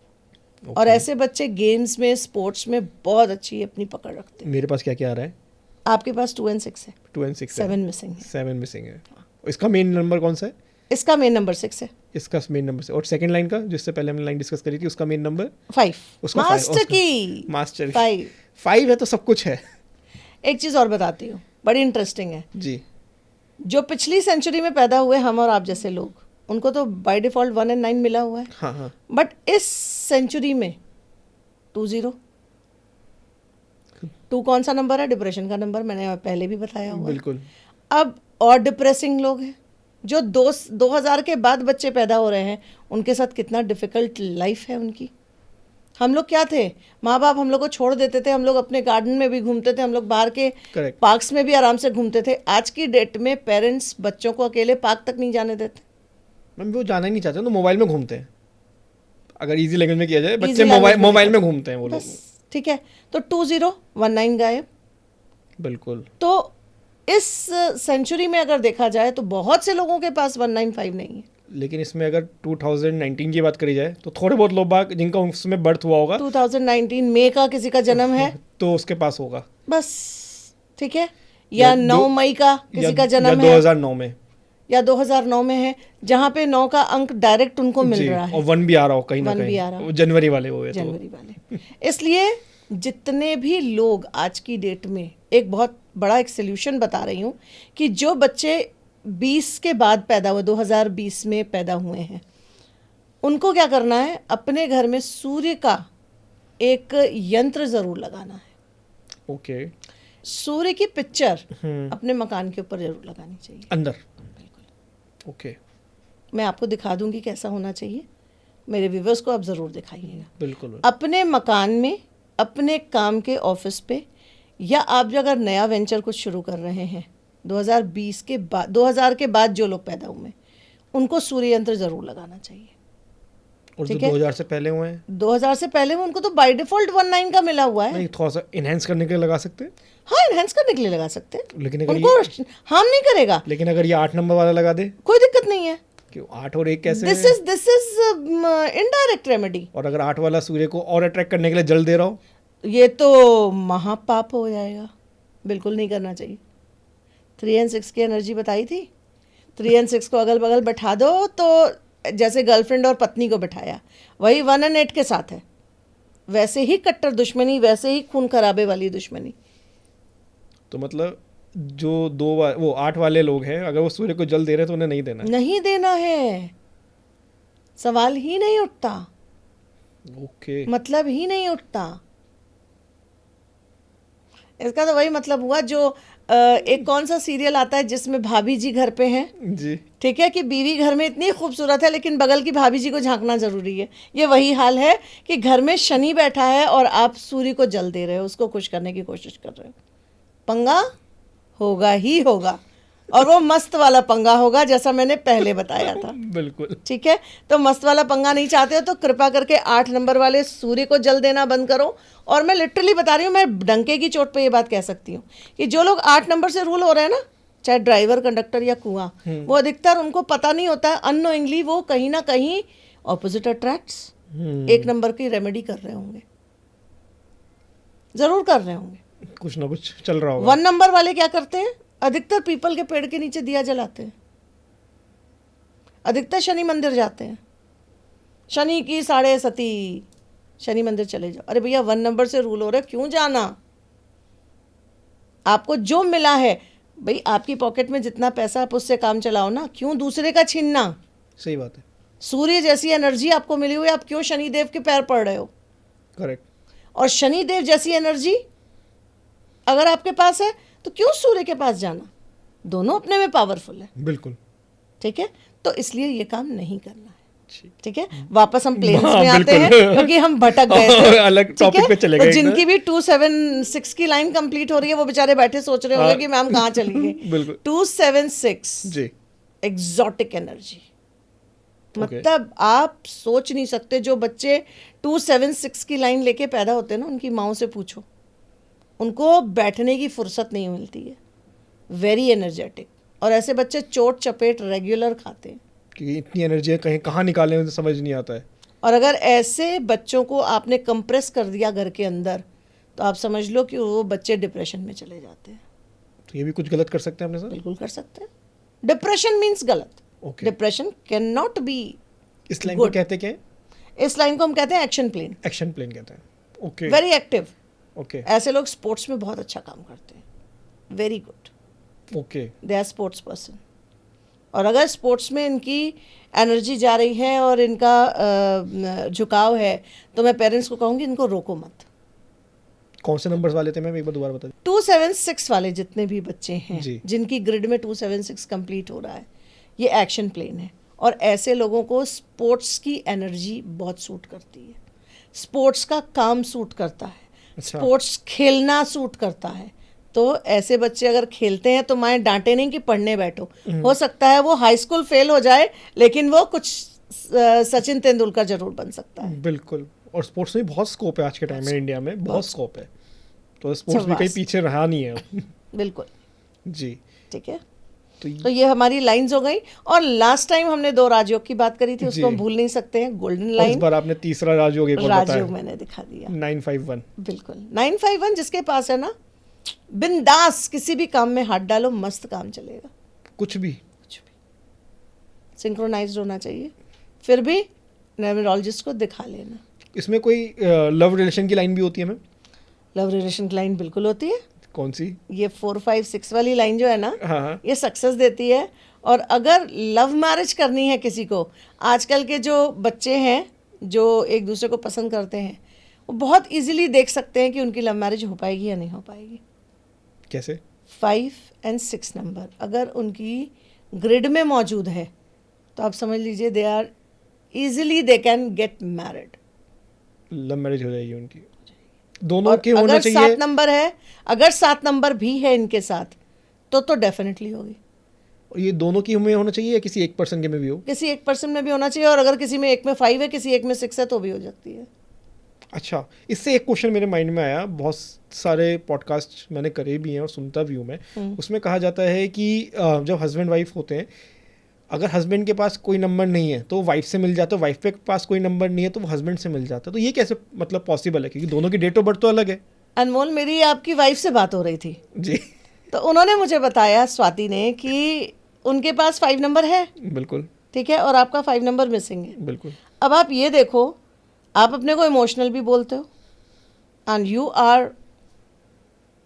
हो। और ऐसे बच्चे गेम्स में, स्पोर्ट्स में बहुत अच्छी अपनी पकड़ रखते हैं। मेरे पास क्या क्या आ रहा है? आपके पास 2 and 6 है, 2 and 6 7 मिसिंग है। 7 मिसिंग है। इसका मेन नंबर कौन सा है? इसका मेन नंबर 6 है। इसका मेन नंबर से, और सेकंड लाइन का जिससे पहले हमने लाइन डिस्कस करी थी, उसका मेन नंबर 5। उसका मास्टर की मास्टर 5। 5 है तो सब कुछ है। एक चीज और बताती हूँ, बड़ी इंटरेस्टिंग है। जी। जो पिछली सेंचुरी में पैदा हुए हम और आप जैसे लोग, उनको तो बाय डिफॉल्ट 1 and 9 मिला हुआ है, हाँ हाँ। बट इस सेंचुरी में 20। 2 कौन सा नंबर है? डिप्रेशन का नंबर, मैंने पहले भी बताया हुआ है। बिल्कुल। अब और डिप्रेसिंग लोग हैं जो 2000 के बाद बच्चे पैदा हो रहे हैं, उनके साथ कितना डिफिकल्ट लाइफ है उनकी। हम लोग क्या थे, माँ बाप हम लोग को छोड़ देते थे, हम लोग अपने गार्डन में भी घूमते थे, हम लोग बाहर के करेक्ट। पार्क्स में भी आराम से घूमते थे। आज की डेट में पेरेंट्स बच्चों को अकेले पार्क तक नहीं जाने देते। मैम वो जाना ही नहीं चाहते, तो मोबाइल में घूमते हैं। अगर इजी लैंग्वेज में किया जाए, Easy बच्चे language में मोबाइल में दिखाते घूमते हैं वो लोग। बस ठीक है, तो 2019 गायब। बिल्कुल। तो इस सेंचुरी में अगर देखा जाए तो बहुत से लोगों के पास 195 नहीं है। लेकिन इसमें अगर 2019 की बात करी जाए तो थोड़े बहुत लोग बाग जिनका उसमें बर्थ हुआ होगा 2019 मई का किसी का जन्म है तो उसके पास होगा, बस, ठीक है, या 9 मई का किसी का जन्म है, 2009 में, या 2009 में है, जहाँ पे 9 का अंक डायरेक्ट उनको मिल जी, रहा है, और 1 भी आ रहा हो कहीं ना 1 भी कहीं, आ रहा हो। वो जनवरी वाले हुए तो। जनवरी वाले। इसलिए जितने भी लोग आज की डेट में, एक बहुत बड़ा एक सोल्यूशन बता रही हूँ कि जो बच्चे 20 के बाद पैदा हुए, 2020 में पैदा हुए हैं, उनको क्या करना है, अपने घर में सूर्य का एक यंत्र जरूर लगाना है। ओके। सूर्य की पिक्चर अपने मकान के ऊपर जरूर लगानी चाहिए, अंदर। बिल्कुल। ओके। मैं आपको दिखा दूंगी कैसा होना चाहिए, मेरे व्यूवर्स को आप ज़रूर दिखाइएगा। बिल्कुल। अपने मकान में, अपने काम के ऑफिस पे, या आप जो अगर नया वेंचर कुछ शुरू कर रहे हैं 2020 के बाद, 2000 के बाद जो लोग पैदा हुए, उनको सूर्य यंत्र ज़रूर लगाना चाहिए। और जो ठीक है? 2000 से पहले हुए हैं, 2000 से पहले में उनको तो बाय डिफॉल्ट 19 का मिला हुआ है। नहीं थोड़ा सा इनहेंस करने के लिए लगा सकते हैं। हाँ, इनहेंस करने के लिए लगा सकते हैं, लेकिन अगर उनको हार्म नहीं करेगा, लेकिन अगर ये 8 नंबर वाला लगा दे, कोई दिक्कत नहीं है। क्यों 8 और 1 कैसे? This is indirect remedy. और अगर 8 वाला सूर्य को और अट्रैक्ट करने के लिए जल दे रहा हो, ये तो महापाप हो जाएगा, बिल्कुल नहीं करना चाहिए। 3 and 6 की एनर्जी बताई थी, 3 and 6 को अगल बगल बैठा दो तो जैसे गर्लफ्रेंड और पत्नी को बिठाया, वही 1 and 8 के साथ है, वैसे ही कट्टर दुश्मनी, वैसे ही खून खराबे वाली दुश्मनी। तो मतलब जो वो 8 वाले लोग हैं, अगर वो सूर्य को जल दे रहे हैं तो उन्हें नहीं देना है। नहीं देना है, सवाल ही नहीं उठता, ओके। मतलब ही नहीं उठता। इसका तो वही मतलब हुआ जो एक कौन सा सीरियल आता है जिसमें भाभी जी घर पे हैं, जी। ठीक है, कि बीवी घर में इतनी खूबसूरत है लेकिन बगल की भाभी जी को झांकना जरूरी है। ये वही हाल है कि घर में शनि बैठा है और आप सूर्य को जल दे रहे हो, उसको खुश करने की कोशिश कर रहे हो। पंगा होगा ही होगा, और वो मस्त वाला पंगा होगा जैसा मैंने पहले बताया था। बिल्कुल। ठीक है, तो मस्त वाला पंगा नहीं चाहते हो तो कृपा करके 8 नंबर वाले सूर्य को जल देना बंद करो। और मैं लिटरली बता रही हूँ, मैं डंके की चोट पे ये बात कह सकती हूँ कि जो लोग 8 नंबर से रूल हो रहे हैं ना, चाहे ड्राइवर, कंडक्टर या कुआं, वो अधिकतर उनको पता नहीं होता है, अननोइंगली वो कहीं ना कहीं ऑपोजिट अट्रैक्ट्स 1 नंबर की रेमेडी कर रहे होंगे, जरूर कर रहे होंगे, कुछ ना कुछ चल रहा होगा। 1 नंबर वाले क्या करते हैं, अधिकतर पीपल के पेड़ के नीचे दिया जलाते हैं, अधिकतर शनि मंदिर जाते हैं, शनि की 7.5 शनि मंदिर चले जाओ। अरे भैया 1 नंबर से रूल हो रहा है, क्यों जाना? आपको जो मिला है भाई, आपकी पॉकेट में जितना पैसा आप उससे काम चलाओ ना, क्यों दूसरे का छीनना? सही बात है। सूर्य जैसी एनर्जी आपको मिली हुई है, आप क्यों शनिदेव के पैर पड़ रहे हो? करेक्ट। और शनिदेव जैसी एनर्जी अगर आपके पास है तो क्यों सूर्य के पास जाना, दोनों अपने में पावरफुल है। बिल्कुल। ठीक है, तो इसलिए ये काम नहीं करना है। ठीक। ठीक है, वापस हम प्लेन्स हाँ, में आते हैं बिल्कुल। क्योंकि हम भटक गए थे। अलग ठीक टॉपिक है? पे चले तो गए जिनकी भी 276 की लाइन कंप्लीट हो रही है वो बेचारे बैठे सोच रहे होंगे कि मैम कहाँ चली गई। बिल्कुल। 276 जी। एग्जॉटिक एनर्जी, मतलब आप सोच नहीं सकते। जो बच्चे 276 की लाइन लेके पैदा होते हैं ना, उनकी माँओं से पूछो, उनको बैठने की फुर्सत नहीं मिलती है। Very energetic. और ऐसे बच्चे चोट चपेट रेगुलर खाते हैं कि इतनी एनर्जी कहीं कहाँ निकालें मुझे समझ नहीं आता है। और अगर ऐसे बच्चों को आपने कंप्रेस कर दिया घर के अंदर, तो आप समझ लो कि वो बच्चे डिप्रेशन में चले जाते हैं। तो ये भी कुछ गलत कर सकते हैं अपने साथ? बिल्कुल कर सकते हैं। डिप्रेशन मीन्स गलत। Okay. Depression can not be. इस लाइन को कहते क्या है? इस लाइन को हम कहते हैं एक्शन प्लेन। एक्शन प्लेन कहते हैं। ओके। Very active. ओके। ऐसे लोग स्पोर्ट्स में बहुत अच्छा काम करते हैं। Very good. Okay. They are sports person. और अगर स्पोर्ट्स में इनकी एनर्जी जा रही है और इनका झुकाव है, तो मैं पेरेंट्स को कहूँगी इनको रोको मत। कौन से नंबर्स वाले थे मैम, एक बार दोबारा बता दीजिए। 276 वाले जितने भी बच्चे हैं जी। जिनकी ग्रिड में 276 कंप्लीट हो रहा है, ये एक्शन प्लेन है। और ऐसे लोगों को स्पोर्ट्स की एनर्जी बहुत सूट करती है, स्पोर्ट्स का काम सूट करता है, अच्छा। स्पोर्ट्स खेलना सूट करता है। तो ऐसे बच्चे अगर खेलते हैं तो माएँ डांटे नहीं कि पढ़ने बैठो। हो सकता है वो हाई स्कूल फेल हो जाए, लेकिन वो कुछ सचिन तेंदुलकर जरूर बन सकता है। बिल्कुल। और स्पोर्ट्स में बहुत स्कोप है आज के टाइम में, इंडिया में बहुत स्कोप है। तो स्पोर्ट्स भी कहीं पीछे रहा नहीं है। बिल्कुल जी। ठीक है, तो ये हमारी लाइंस हो गई। और लास्ट टाइम हमने 2 राजयोग की बात करी थी, उसको हम भूल नहीं सकते हैं, गोल्डन लाइन। इस बार आपने तीसरा राजयोग एक और बताया। राजयोग मैंने दिखा दिया 951। बिल्कुल 951। जिसके पास है ना, बिंदास किसी भी काम में हाथ डालो, मस्त काम चलेगा। कुछ भी सिंक्रोनाइज्ड होना चाहिए। फिर भी न्यूमरोलॉजिस्ट को दिखा लेना। इसमें कोई लव रिलेशन की लाइन भी होती है मैम? लव रिलेशन की लाइन बिल्कुल होती है। कौन सी? ये 4, 5, 6 वाली लाइन जो है ना, हाँ। ये सक्सेस देती है। और अगर लव मैरिज करनी है किसी को, आजकल के जो बच्चे हैं जो एक दूसरे को पसंद करते हैं, वो बहुत इजीली देख सकते हैं कि उनकी लव मैरिज हो पाएगी या नहीं हो पाएगी। कैसे? 5 और 6 नंबर अगर उनकी ग्रिड में मौजूद है तो आप समझ लीजिए they are easily they can get married. Love marriage हो जाएगी उनकी। दोनों और के होना अगर चाहिए। 7 नंबर है, अगर 7 नंबर भी है इनके साथ, तो डेफिनेटली होगी। ये दोनों की में होना चाहिए या किसी एक पर्सन के में भी हो? किसी एक पर्सन में भी होना चाहिए। और अगर किसी में एक में 5 है, किसी एक में 6 है, तो भी हो जाती है। अच्छा, इससे एक क्वेश्चन मेरे माइंड में आया। बहुत सारे पॉडकास्ट मैंने करे भी हैं और सुनता भी हूँ मैं। उसमें कहा जाता है कि जब हस्बैंड वाइफ होते हैं, अगर हस्बैंड के पास कोई नंबर नहीं है तो वाइफ से मिल जाता है, वाइफ के पास कोई नंबर नहीं है तो वो हस्बैंड से मिल जाता है। तो ये कैसे मतलब पॉसिबल है, क्योंकि दोनों की डेट ऑफ बर्थ तो अलग है। अनमोल, मेरी आपकी वाइफ से बात हो रही थी जी। तो उन्होंने मुझे बताया, स्वाति ने, कि उनके पास 5 नंबर है। बिल्कुल। ठीक है, और आपका 5 नंबर मिसिंग है। बिल्कुल। अब आप ये देखो, आप अपने को इमोशनल भी बोलते हो and you are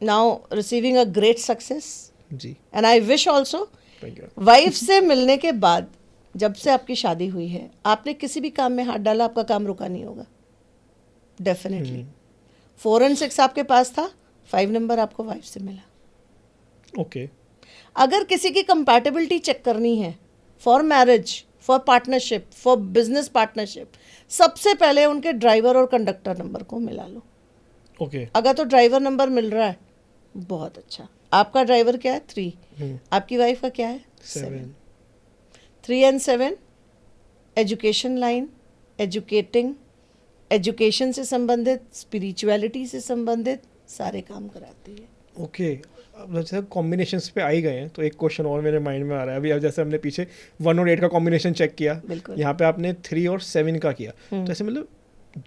now receiving a great success ji. And I wish also. Thank you. Wife से मिलने के बाद जब से आपकी शादी हुई है, आपने किसी भी काम में हाथ डाला, आपका काम रुका नहीं होगा डेफिनेटली। 4 और 6 आपके पास था, 5 नंबर आपको वाइफ से मिला। ओके। अगर किसी की कंपैटिबिलिटी चेक करनी है for marriage, for partnership, for business partnership, सबसे पहले उनके ड्राइवर और कंडक्टर नंबर को मिला लो। ओके। अगर तो ड्राइवर नंबर मिल रहा है, बहुत अच्छा। आपका ड्राइवर क्या है? 3। आपकी वाइफ का क्या है? 7। 3 और 7 एजुकेशन लाइन, एजुकेटिंग, एजुकेशन से संबंधित, स्पिरिचुअलिटी से संबंधित सारे काम कराती है। ओके। अब जैसे कॉम्बिनेशंस पे आ ही गए हैं तो एक क्वेश्चन और मेरे माइंड में आ रहा है अभी। अब जैसे हमने पीछे 1 और 8 का कॉम्बिनेशन चेक किया, यहाँ पे आपने 3 और 7 का किया, तो ऐसे मतलब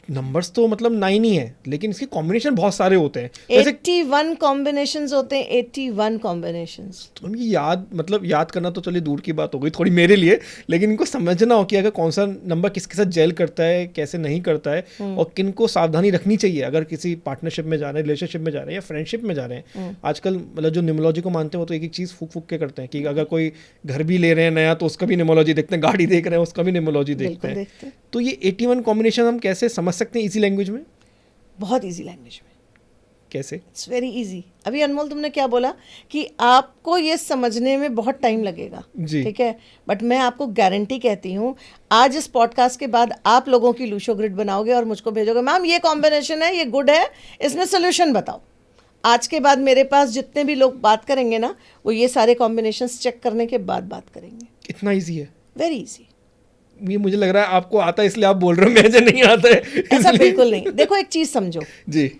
नंबर्स तो मतलब 9 ही है, लेकिन इसके कॉम्बिनेशन बहुत सारे होते हैं। 81 कॉम्बिनेशंस होते हैं, 81 कॉम्बिनेशंस। तो उनकी याद करना तो चलिए दूर की बात हो गई थोड़ी मेरे लिए, लेकिन इनको समझना हो कि अगर कौन सा नंबर किसके साथ जेल करता है, कैसे नहीं करता है, और किन को सावधानी रखनी चाहिए अगर किसी पार्टनरशिप में जा रहे हैं, रिलेशनशिप में जा रहे हैं या फ्रेंडशिप में जा रहे हैं। आजकल मतलब जो न्यूमरोलॉजी को मानते हैं वो तो एक एक चीज़ फूक फूक के करते हैं कि अगर कोई घर भी ले रहे हैं नया तो उसका भी न्यूमरोलॉजी देखते हैं, गाड़ी देख रहे हैं उसका भी न्यूमरोलॉजी देखते हैं। तो ये 81 कॉम्बिनेशन हम कैसे समझ सकते हैं इसी लैंग्वेज में? बहुत इजी लैंग्वेज में। कैसे? It's very easy. अभी अनमोल तुमने क्या बोला कि आपको ये समझने में बहुत टाइम लगेगा, जी। ठीक है, बट मैं आपको गारंटी कहती हूँ, आज इस पॉडकास्ट के बाद आप लोगों की लूशो ग्रिड बनाओगे और मुझको भेजोगे, मैम ये कॉम्बिनेशन है, ये गुड है, इसमें सोल्यूशन बताओ। आज के बाद मेरे पास जितने भी लोग बात करेंगे ना, वो ये सारे कॉम्बिनेशंस चेक करने के बाद बात करेंगे। इतना ईजी है? Very easy. ये मुझे लग रहा है आपको आता है इसलिए आप बोल रहे हो, मुझे नहीं आता है ऐसा इसलिए। बिल्कुल नहीं। देखो एक चीज समझो, जी।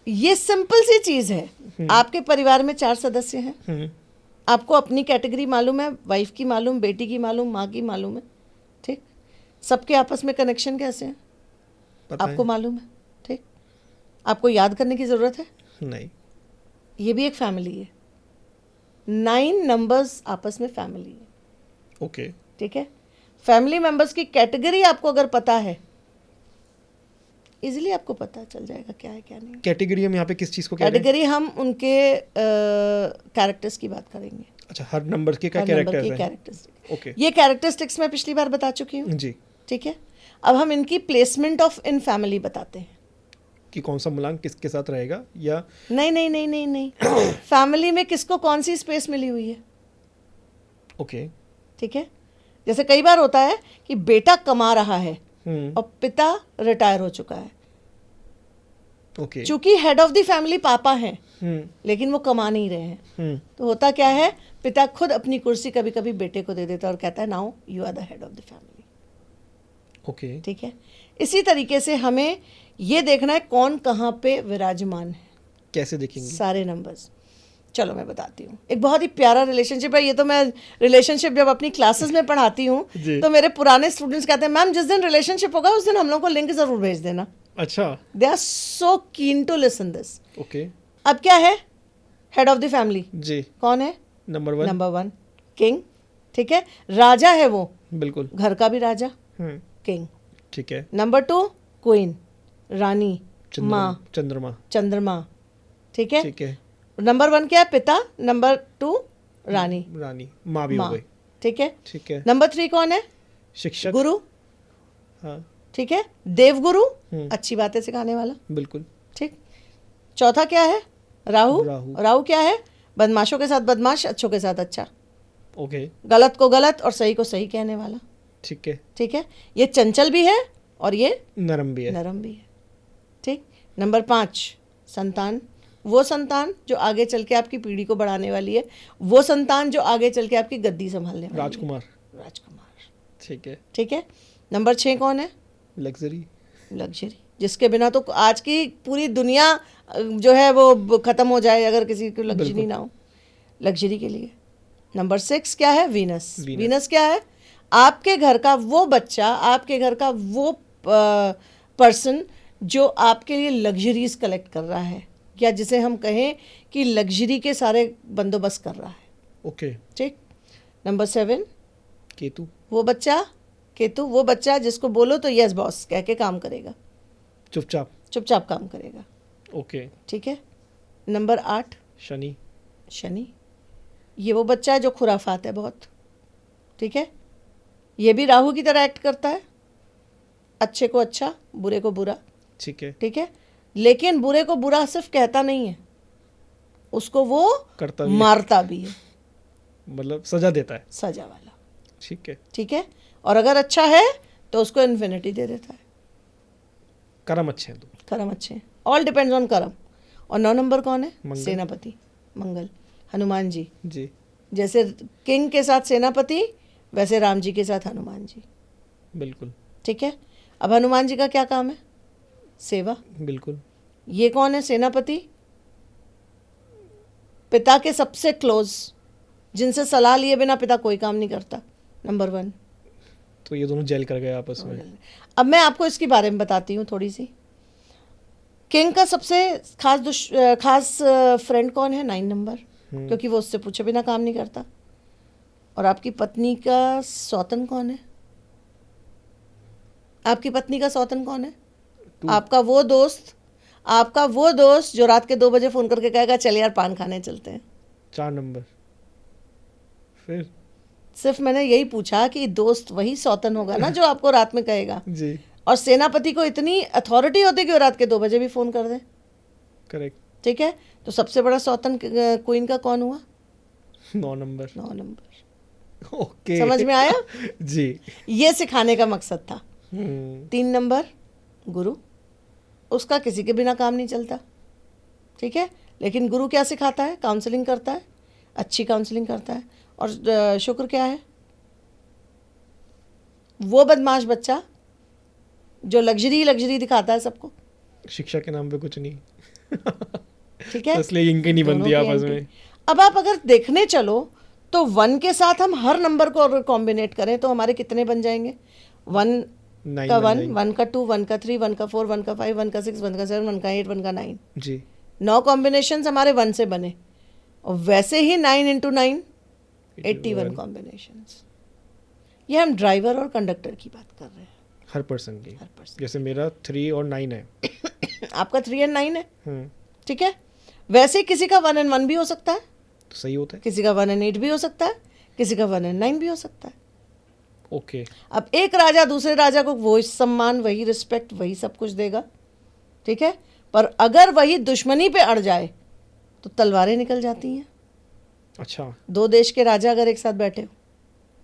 ये सिंपल सी चीज है। आपके परिवार में 4 सदस्य हैं, आपको अपनी कैटेगरी मालूम है, वाइफ की मालूम, बेटी की मालूम, माँ की मालूम है, ठीक, सबके आपस में कनेक्शन कैसे हैं पता आपको है? मालूम है, ठीक, आपको याद करने की जरूरत है? नहीं। ये भी एक फैमिली है, 9 नंबर्स आपस में फैमिली है, ओके। ठीक है। फैमिली मेंबर्स की कैटेगरी आपको अगर पता है, इजीली आपको पता चल जाएगा क्या है क्या नहीं। कैटेगरी हम यहाँ पे किस चीज़ को कह रहे हैं? कैटेगरी हम उनके कैरेक्टर्स की बात करेंगे। अच्छा, हर नंबर के क्या हर नंबर कैरेक्टर्स की हैं? कैरेक्टरिस्टिक। ओके। ये कैरेक्टरिस्टिक्स मैं पिछली बार बता चुकी हूँ, जी। ठीक है। अब हम इनकी प्लेसमेंट ऑफ इन फैमिली बताते हैं। कि कौन सा मूलांक किसके साथ रहेगा, या नहीं नहीं नहीं नहीं नहीं फैमिली में किसको कौन सी स्पेस मिली हुई है, ओके। ठीक है। जैसे कई बार होता है कि बेटा कमा रहा है और पिता रिटायर हो चुका है, ओके। चूंकि हेड ऑफ द फैमिली पापा हैं, लेकिन वो कमा नहीं रहे हैं, तो होता क्या है, पिता खुद अपनी कुर्सी कभी कभी बेटे को दे देता है और कहता है now you are the head of the family, okay. ठीक है। इसी तरीके से हमें ये देखना है कौन कहाँ पे विराजमान है। कैसे देखेंगे? सारे नंबर्स, चलो मैं बताती हूँ। एक बहुत ही प्यारा रिलेशनशिप है ये, तो मैं रिलेशनशिप जब अपनी क्लासेस में पढ़ाती हूँ तो मेरे पुराने स्टूडेंट्स कहते हैं मैम जिस दिन रिलेशनशिप होगा उस दिन हम लोगों को लिंक जरूर भेज देना। अच्छा। They are so keen to listen this. Okay. अब क्या है, हेड ऑफ द फैमिली जी। कौन है? नंबर 1। नंबर 1 किंग, ठीक है, राजा है वो, बिल्कुल। घर का भी राजा, किंग। ठीक है। नंबर 2 क्वीन, रानी, माँ, चंद्रमा। चंद्रमा, ठीक है। ठीक है। नंबर 1 क्या है? पिता। नंबर 2 रानी, रानी, माँ भी हो गई। ठीक है। ठीक है। नंबर 3 कौन है? शिक्षक। गुरु, हाँ, ठीक है, देवगुरु, अच्छी बातें सिखाने वाला, बिल्कुल। ठीक। चौथा क्या है? राहु। राहु। राहु क्या है? बदमाशों के साथ बदमाश, अच्छों के साथ अच्छा, ओके। गलत को गलत और सही को सही कहने वाला, ठीक है। ठीक है। ये चंचल भी है और ये नरम भी है। नरम भी है, ठीक। नंबर 5 संतान, वो संतान जो आगे चल के आपकी पीढ़ी को बढ़ाने वाली है, वो संतान जो आगे चल के आपकी गद्दी संभालने वाली राजकुमार। है, राजकुमार, ठीक है। ठीक है। नंबर 6 कौन है? लग्जरी। लग्जरी, जिसके बिना तो आज की पूरी दुनिया जो है वो खत्म हो जाए अगर किसी को लग्जरी ना हो, लग्जरी के लिए। नंबर 6 क्या है? वीनस। वीनस क्या है? आपके घर का वो बच्चा, आपके घर का वो पर्सन जो आपके लिए लग्जरीज कलेक्ट कर रहा है, या जिसे हम कहें कि लग्जरी के सारे बंदोबस्त कर रहा है, ओके। ठीक। नंबर 7 केतु। वो बच्चा, केतु, वो बच्चा जिसको बोलो तो यस बॉस कह के काम करेगा, चुपचाप। चुपचाप काम करेगा, ओके। ठीक है। नंबर 8 शनि। शनि, ये वो बच्चा है जो खुराफात है बहुत, ठीक है। ये भी राहु की तरह एक्ट करता है, अच्छे को अच्छा, बुरे को बुरा, ठीक है। ठीक है। लेकिन बुरे को बुरा सिर्फ कहता नहीं है, उसको वो करता भी है। मारता भी है, मतलब सजा देता है। सजा वाला, ठीक है। ठीक है। और अगर अच्छा है तो उसको इन्फिनिटी दे देता है। कर्म अच्छे हैं तो। कर्म अच्छे हैं, ऑल डिपेंड्स ऑन कर्म। और 9 नंबर कौन है? मंगल। सेनापति, मंगल, हनुमान जी। जी। जैसे किंग के साथ सेनापति, वैसे राम जी के साथ हनुमान जी, बिल्कुल। ठीक है। अब हनुमान जी का क्या काम है? सेवा। बिल्कुल। ये कौन है? सेनापति, पिता के सबसे क्लोज, जिनसे सलाह लिए बिना पिता कोई काम नहीं करता, नंबर 1। तो ये दोनों जेल कर गए आपस में। अब मैं आपको इसके बारे में बताती हूँ थोड़ी सी। किंग का सबसे खास फ्रेंड कौन है? 9 नंबर, क्योंकि वो उससे पूछे बिना काम नहीं करता। और आपकी पत्नी का सौतन कौन है? आपकी पत्नी का सौतन कौन है? आपका वो दोस्त जो रात के 2 बजे फोन करके कहेगा चल यार पान खाने चलते हैं। 4 नंबर। फिर सिर्फ मैंने यही पूछा कि दोस्त वही सौतन होगा ना जो आपको रात में कहेगा। जी। और सेनापति को इतनी अथॉरिटी होती है कि वो रात के 2 बजे भी फोन कर दे, करेक्ट। ठीक है, तो सबसे बड़ा सौतन क्वीन का कौन हुआ? 9 नंबर। 9 नंबर। ओके, समझ में आया? जी। ये सिखाने का मकसद था। 3 नंबर गुरु, उसका किसी के बिना काम नहीं चलता, ठीक है, लेकिन गुरु क्या सिखाता है? काउंसलिंग करता है, अच्छी काउंसलिंग करता है। और शुक्र क्या है? वो बदमाश बच्चा जो लग्जरी दिखाता है सबको, शिक्षा के नाम पे कुछ नहीं। ठीक है, तो इसलिए इनकी नहीं बनती दोनों की आपस एंटी। में। अब आप अगर देखने चलो तो 1 के साथ हम हर नंबर को अगर कॉम्बिनेट करें तो हमारे कितने बन जाएंगे? 1 9 का बन 1, जाएंगे। 1 का 2, 1 का 3, 1 का 4, 1 का 5, 1 का 6, 1 का 7, 1 का 8, 1 का 9। जी। 9 कॉम्बिनेशन हमारे 1 से बने, और वैसे ही 9 इंटू 9 81 कॉम्बिनेशन। ये हम ड्राइवर और कंडक्टर की बात कर रहे हैं, हर पर्सन की। हर पर्सन। जैसे मेरा 3 और 9 है। आपका 3 और 9 है, हम्म, ठीक है, वैसे ही किसी का 1 और 1 भी हो सकता है, तो सही होता है। किसी का 1 और 8 भी हो सकता है, किसी का 1 और 9 भी हो सकता है। ओके। अब एक राजा दूसरे राजा को वही सम्मान, वही रिस्पेक्ट, वही सब कुछ देगा, ठीक है, पर अगर वही दुश्मनी पे अड़ जाए तो तलवारें निकल जाती हैं। अच्छा। 2 देश के राजा अगर एक साथ बैठे हो,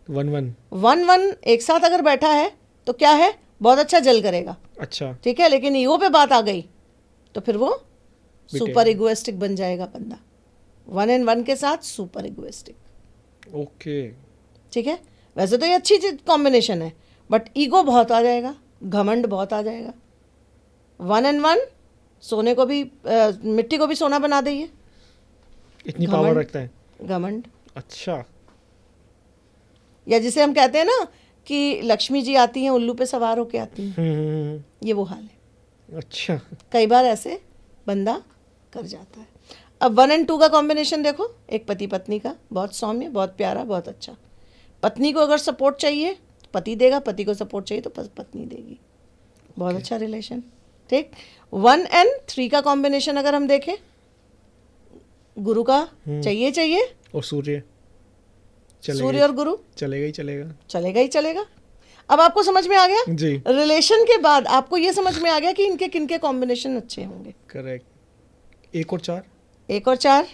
1-1। 1-1 एक साथ अगर बैठा है तो क्या है? बहुत अच्छा जल करेगा, अच्छा। ठीक है, लेकिन ईगो पे बात आ गई तो फिर वो बिटेगा। सुपर इगोइस्टिक बन जाएगा बंदा। 1 और 1 के साथ सुपर इगोइस्टिक, ओके। ठीक है। वैसे तो ये अच्छी कॉम्बिनेशन है, बट ईगो बहुत आ जाएगा, घमंड बहुत आ जाएगा। 1 और 1 सोने को भी मिट्टी को भी सोना बना देंगे। इतनी घमंड। पावर रखता है। घमंड, अच्छा। या जिसे हम कहते हैं ना कि लक्ष्मी जी आती हैं उल्लू पे सवार होके आती हैं, ये वो हाल है। अच्छा। कई बार ऐसे बंदा कर जाता है। अब 1 और 2 का कॉम्बिनेशन देखो, एक पति पत्नी का, बहुत सौम्य, बहुत प्यारा, बहुत अच्छा। पत्नी को अगर सपोर्ट चाहिए तो पति देगा, पति को सपोर्ट चाहिए तो पत्नी देगी, बहुत अच्छा रिलेशन, ठीक। 1 और 3 का कॉम्बिनेशन अगर हम देखें, गुरु का चाहिए, और सूर्य सूर्य और गुरु चलेगा ही चलेगा। चलेगा ही चलेगा। अब आपको समझ में आ गया? जी। रिलेशन के बाद आपको ये समझ में आ गया कि इनके किनके कॉम्बिनेशन अच्छे होंगे। करेक्ट। 1 और 4। 1 और 4,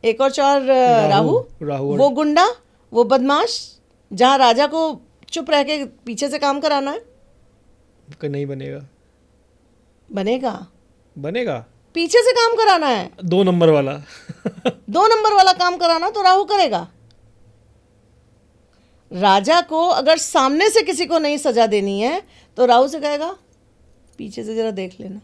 1 और 4 राहु, राहु और वो गुंडा, वो बदमाश, जहाँ राजा को चुप रह के पीछे से काम कराना है। नहीं बनेगा। बनेगा, पीछे से काम कराना है, 2 नंबर वाला। 2 नंबर वाला काम कराना तो राहु करेगा। राजा को अगर सामने से किसी को नहीं सजा देनी है तो राहु से कहेगा पीछे से जरा देख लेना,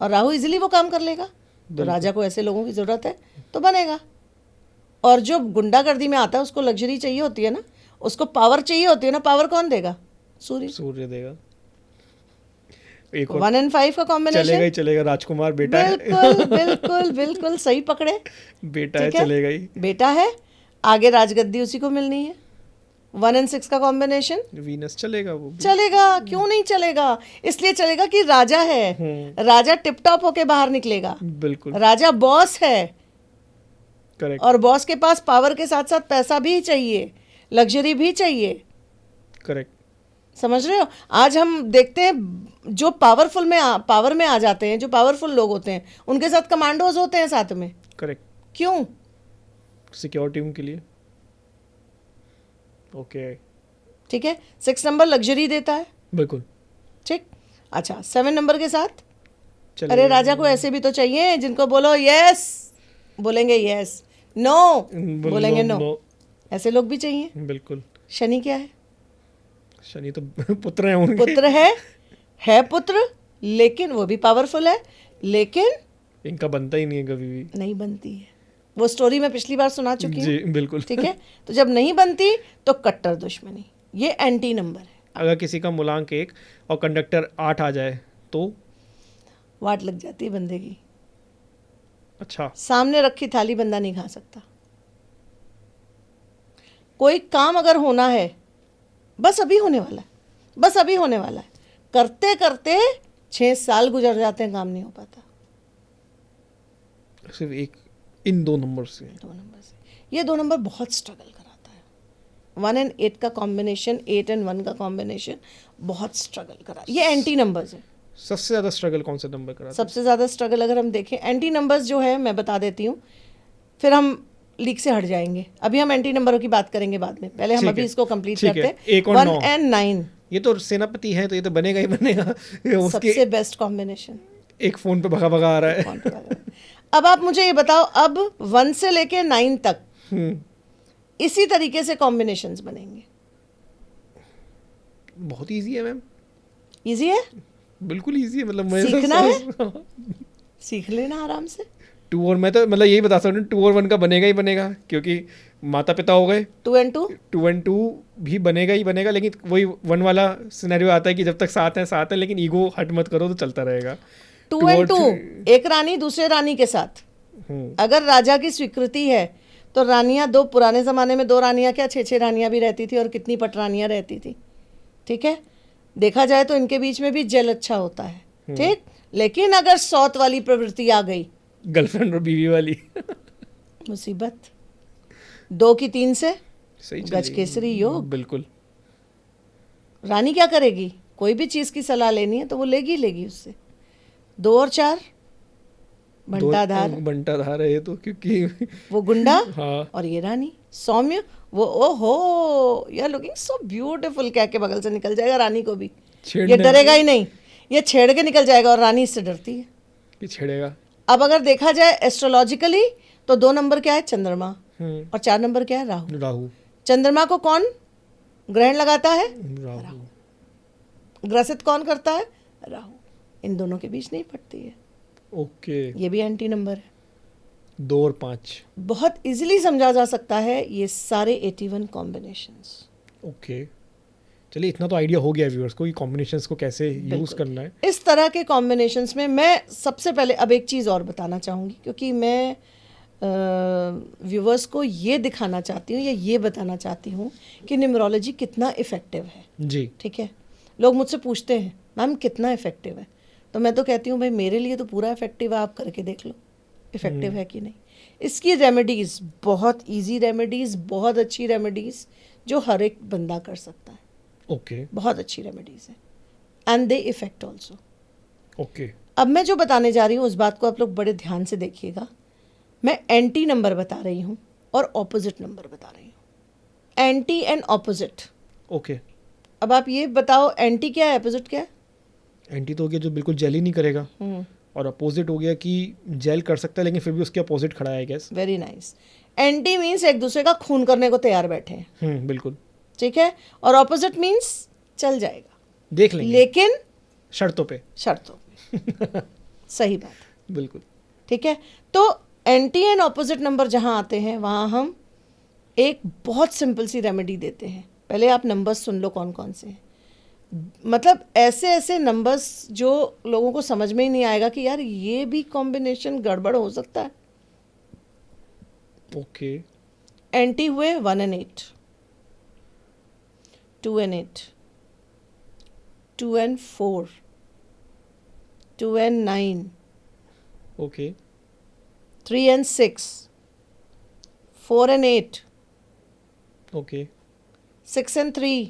और राहु इजीली वो काम कर लेगा। तो राजा को ऐसे लोगों की जरूरत है तो बनेगा। और जो गुंडागर्दी में आता है उसको लग्जरी चाहिए होती है ना, उसको पावर चाहिए होती है ना, पावर कौन देगा? सूर्य देगा। 1 और 1 और 5 का कॉम्बिनेशन चलेगा ही चलेगा। राजकुमार बेटा है। बिल्कुल सही पकड़े, बेटा है, ठीक है? चलेगा ही। बेटा है, आगे राजगद्दी उसी को मिलनी है। 1 और 6 का कॉम्बिनेशन वीनस चलेगा, वो भी। चलेगा, क्यों नहीं चलेगा? इसलिए चलेगा कि राजा है, राजा टिप टॉप होके बाहर निकलेगा, बिल्कुल राजा बॉस है, करेक्ट। और बॉस के पास पावर के साथ साथ पैसा भी चाहिए, लग्जरी भी चाहिए, करेक्ट। समझ रहे हो? आज हम देखते हैं जो पावर में आ जाते हैं, जो पावरफुल लोग होते हैं, उनके साथ कमांडोज होते हैं साथ में। करेक्ट। क्यों? सिक्योरिटी उनके लिए। ओके। ठीक है, 6 नंबर लग्जरी देता है, बिल्कुल। ठीक। अच्छा, 7 नंबर के साथ, चलेगा। अरे राजा को ऐसे भी तो चाहिए जिनको बोलो यस बोलेंगे यस, नो बोलेंगे नो, ऐसे लोग भी चाहिए। बिल्कुल। शनि क्या है? शनि तो पुत्र है उनके। पुत्र है पुत्र, लेकिन वो भी पावरफुल है, लेकिन इनका बनता ही नहीं है कभी भी। नहीं बनती है। वो स्टोरी मैं पिछली बार सुना चुकी हूँ। जी बिल्कुल। ठीक है, तो जब नहीं बनती तो कट्टर दुश्मनी, ये एंटी नंबर है। अगर किसी का मूलांक 1 और कंडक्टर 8 आ जाए तो वाट लग जाती है बंदे की। अच्छा। सामने रखी थाली बंदा नहीं खा सकता। कोई काम अगर होना है, बस अभी होने वाला है, करते करते 6 साल गुजर जाते हैं, काम नहीं हो पाता। सिर्फ इन 2 नंबर से। 2 नंबर से ये 2 नंबर बहुत स्ट्रगल कराता है। 1 और 8 का कॉम्बिनेशन, 8 और 1 का कॉम्बिनेशन बहुत स्ट्रगल करा। ये एंटी नंबर्स है। सबसे ज़्यादा स्ट्रगल कौन से नंबर कराता है? सबसे ज़्यादा स्ट्रगल अगर हम देखें, एंटी नंबर्स जो है मैं बता देती हूँ, फिर हम लीक से हट जाएंगे। अभी हम एंटी नंबरों की बात करेंगे बाद में, पहले हम ठीक अभी है, इसको कंप्लीट ठीक करते है। हैं। 1 और 1 9 and 9 ये तो सेनापति है, तो ये तो बनेगा ही बनेगा। ये उसके सबसे बेस्ट कॉम्बिनेशन। एक फ़ोन पे भगा भगा आ रहा है। अब आप मुझे ये बताओ, अब 1 से लेके 9 तक हम्म, इसी तरीके से कॉम्बिनेशंस बनेंगे। बहुत ईजी है मैम, इजी है, बिल्कुल ईजी है। मतलब मैं सीखना है, सीख लेना आराम से। 2 और मैं तो मतलब यही बता सकता हूँ 2 और 1 का बनेगा ही बनेगा, क्योंकि माता पिता हो गए। 2 and 2 2 and 2 भी बनेगा ही बनेगा, लेकिन वही 1 वाला सिनेरियो आता है कि जब तक साथ हैं, लेकिन ईगो हट मत करो तो चलता रहेगा। 2 Two and और 2 three- एक रानी दूसरे रानी के साथ, हम्म, अगर राजा की स्वीकृति है तो रानियां दो, पुराने ज़माने में 2 रानियां क्या 6 रानियां भी रहती थी, और कितनी पटरानियां रहती थी। ठीक है, देखा जाए तो इनके बीच में भी जल अच्छा होता है। ठीक, लेकिन अगर सौत वाली प्रवृत्ति आ गई, गर्लफ्रेंड और बीवी वाली मुसीबत। 2 की 3 से सही गज केसरी योग। बिल्कुल। रानी क्या करेगी, कोई भी चीज़ की सलाह लेनी है तो वो लेगी उससे। 2 और 4 बंटाधार है ये तो, क्योंकि वो गुंडा हाँ, और ये रानी सौम्य। वो ओहो you are looking so beautiful कह के बगल से निकल जाएगा रानी को भी, ये छेड़ने डरेगा ही नहीं, ये छेड़ के निकल जाएगा, और रानी इससे डरती है। कि छेड़ेगा। अब अगर देखा जाए एस्ट्रोलॉजिकली तो 2 नंबर क्या है, चंद्रमा, और 4 नंबर क्या है, राहु। राहु। चंद्रमा को कौन ग्रहण लगाता है, राहु। ग्रसित कौन करता है, राहु। इन दोनों के बीच नहीं पड़ती है, ओके। ये भी एंटी नंबर है। 2 और 5। बहुत इजीली समझा जा सकता है ये सारे 81 कॉम्बिनेशंस। ओके, चलिए इतना तो आइडिया हो गया व्यूअर्स को कि कॉम्बिनेशंस को कैसे यूज़ बिल्कुल। करना है। इस तरह के कॉम्बिनेशंस में मैं सबसे पहले अब एक चीज़ और बताना चाहूँगी, क्योंकि मैं व्यूवर्स को ये दिखाना चाहती हूँ या ये बताना चाहती हूँ कि न्यूमरोलॉजी कितना इफ़ेक्टिव है। जी। ठीक है, लोग मुझसे पूछते हैं मैम कितना इफ़ेक्टिव है, तो मैं तो कहती हूँ भाई मेरे लिए तो पूरा इफ़ेक्टिव है, आप करके देख लो इफ़ेक्टिव है कि नहीं। इसकी रेमेडीज़ बहुत इजी रेमेडीज़, बहुत अच्छी रेमेडीज़ जो हर एक बंदा कर सकता है। ओके। बहुत अच्छी रेमेडीज़ है and they effect also. Okay. अब मैं जो बताने जा रही हूँ उस बात को आप लोग बड़े ध्यान से देखिएगा। मैं एंटी नंबर बता रही हूँ और ऑपोजिट नंबर बता रही हूँ, एंटी एंड ऑपोजिट। ओके। अब आप ये बताओ एंटी क्या है, ऑपोजिट क्या है? एंटी तो हो गया जो बिल्कुल जेल ही नहीं करेगा, और अपोजिट हो गया कि जेल कर सकता है लेकिन फिर भी उसके अपोजिट खड़ा है, gas. Very nice. Anti means एक दूसरे का खून करने को तैयार बैठे हैं। बिल्कुल। ठीक है, और ऑपोजिट मीन्स चल जाएगा, देख लेंगे लेकिन शर्तों पे। शर्तों पे। सही बात। बिल्कुल। ठीक है, तो एंटी एंड ऑपोजिट नंबर जहाँ आते हैं वहाँ हम एक बहुत सिंपल सी रेमेडी देते हैं। पहले आप नंबर्स सुन लो कौन कौन से हैं, मतलब ऐसे ऐसे नंबर्स जो लोगों को समझ में ही नहीं आएगा कि यार ये भी कॉम्बिनेशन गड़बड़ हो सकता है। ओके। एंटी हुए 1 and 8, 2 and 8, 2 and 4, 2 and 9, okay. 3 and 6, 4 and 8, okay. 6 and 3,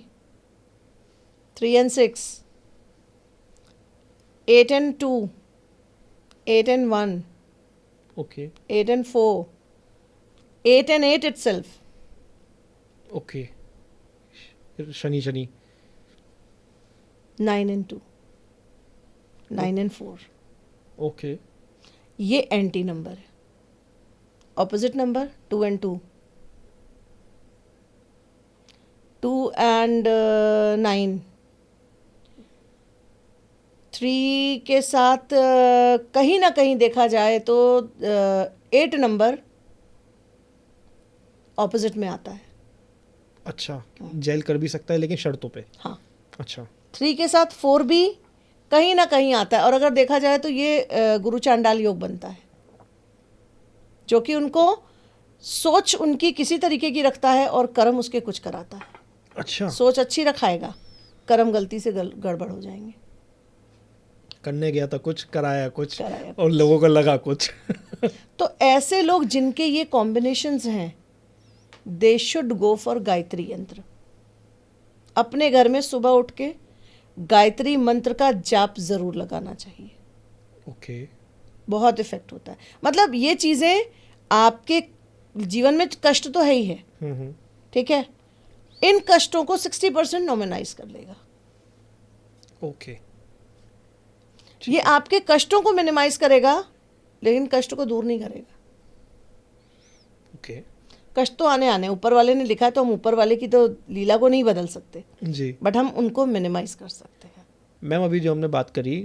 3 and 6, 8 and 2, 8 and 1, okay. 8 and 4, 8 and 8 itself, okay. Shani Shani. 9 and 2, 9 and 4। Okay. ये एंटी नंबर है। ऑपोजिट नंबर 2 and 2, 2 and 9, 3 के साथ कहीं ना कहीं देखा जाए तो 8 नंबर ऑपोजिट में आता है। अच्छा, जेल कर भी सकता है लेकिन शर्तों पे। हाँ, अच्छा। 3 के साथ 4 भी कहीं ना कहीं आता है, और अगर देखा जाए तो ये गुरु चांडाल योग बनता है, जो कि उनको सोच उनकी किसी तरीके की रखता है और कर्म उसके कुछ कराता है। अच्छा, सोच अच्छी रखाएगा, कर्म गलती से गड़बड़ हो जाएंगे। करने गया था कुछ, कराया कुछ, कराया और लोगों को लगा कुछ। तो ऐसे लोग जिनके ये कॉम्बिनेशंस हैं, they should go for Gayatri यंत्र। अपने घर में सुबह उठ के गायत्री मंत्र का जाप ज़रूर लगाना चाहिए, ओके। बहुत इफेक्ट होता है। मतलब ये चीज़ें आपके जीवन में कष्ट तो है ही है, हम्म। ठीक है, इन कष्टों को 60% नॉर्मलाइज कर लेगा। ओके। ये आपके कष्टों को मिनिमाइज करेगा लेकिन कष्ट को दूर नहीं करेगा। ओके। कष्ट तो आने आने, ऊपर वाले ने लिखा है तो हम ऊपर वाले की तो लीला को नहीं बदल सकते, जी बट हम उनको मिनिमाइज कर सकते हैं। मैम, अभी जो हमने बात करी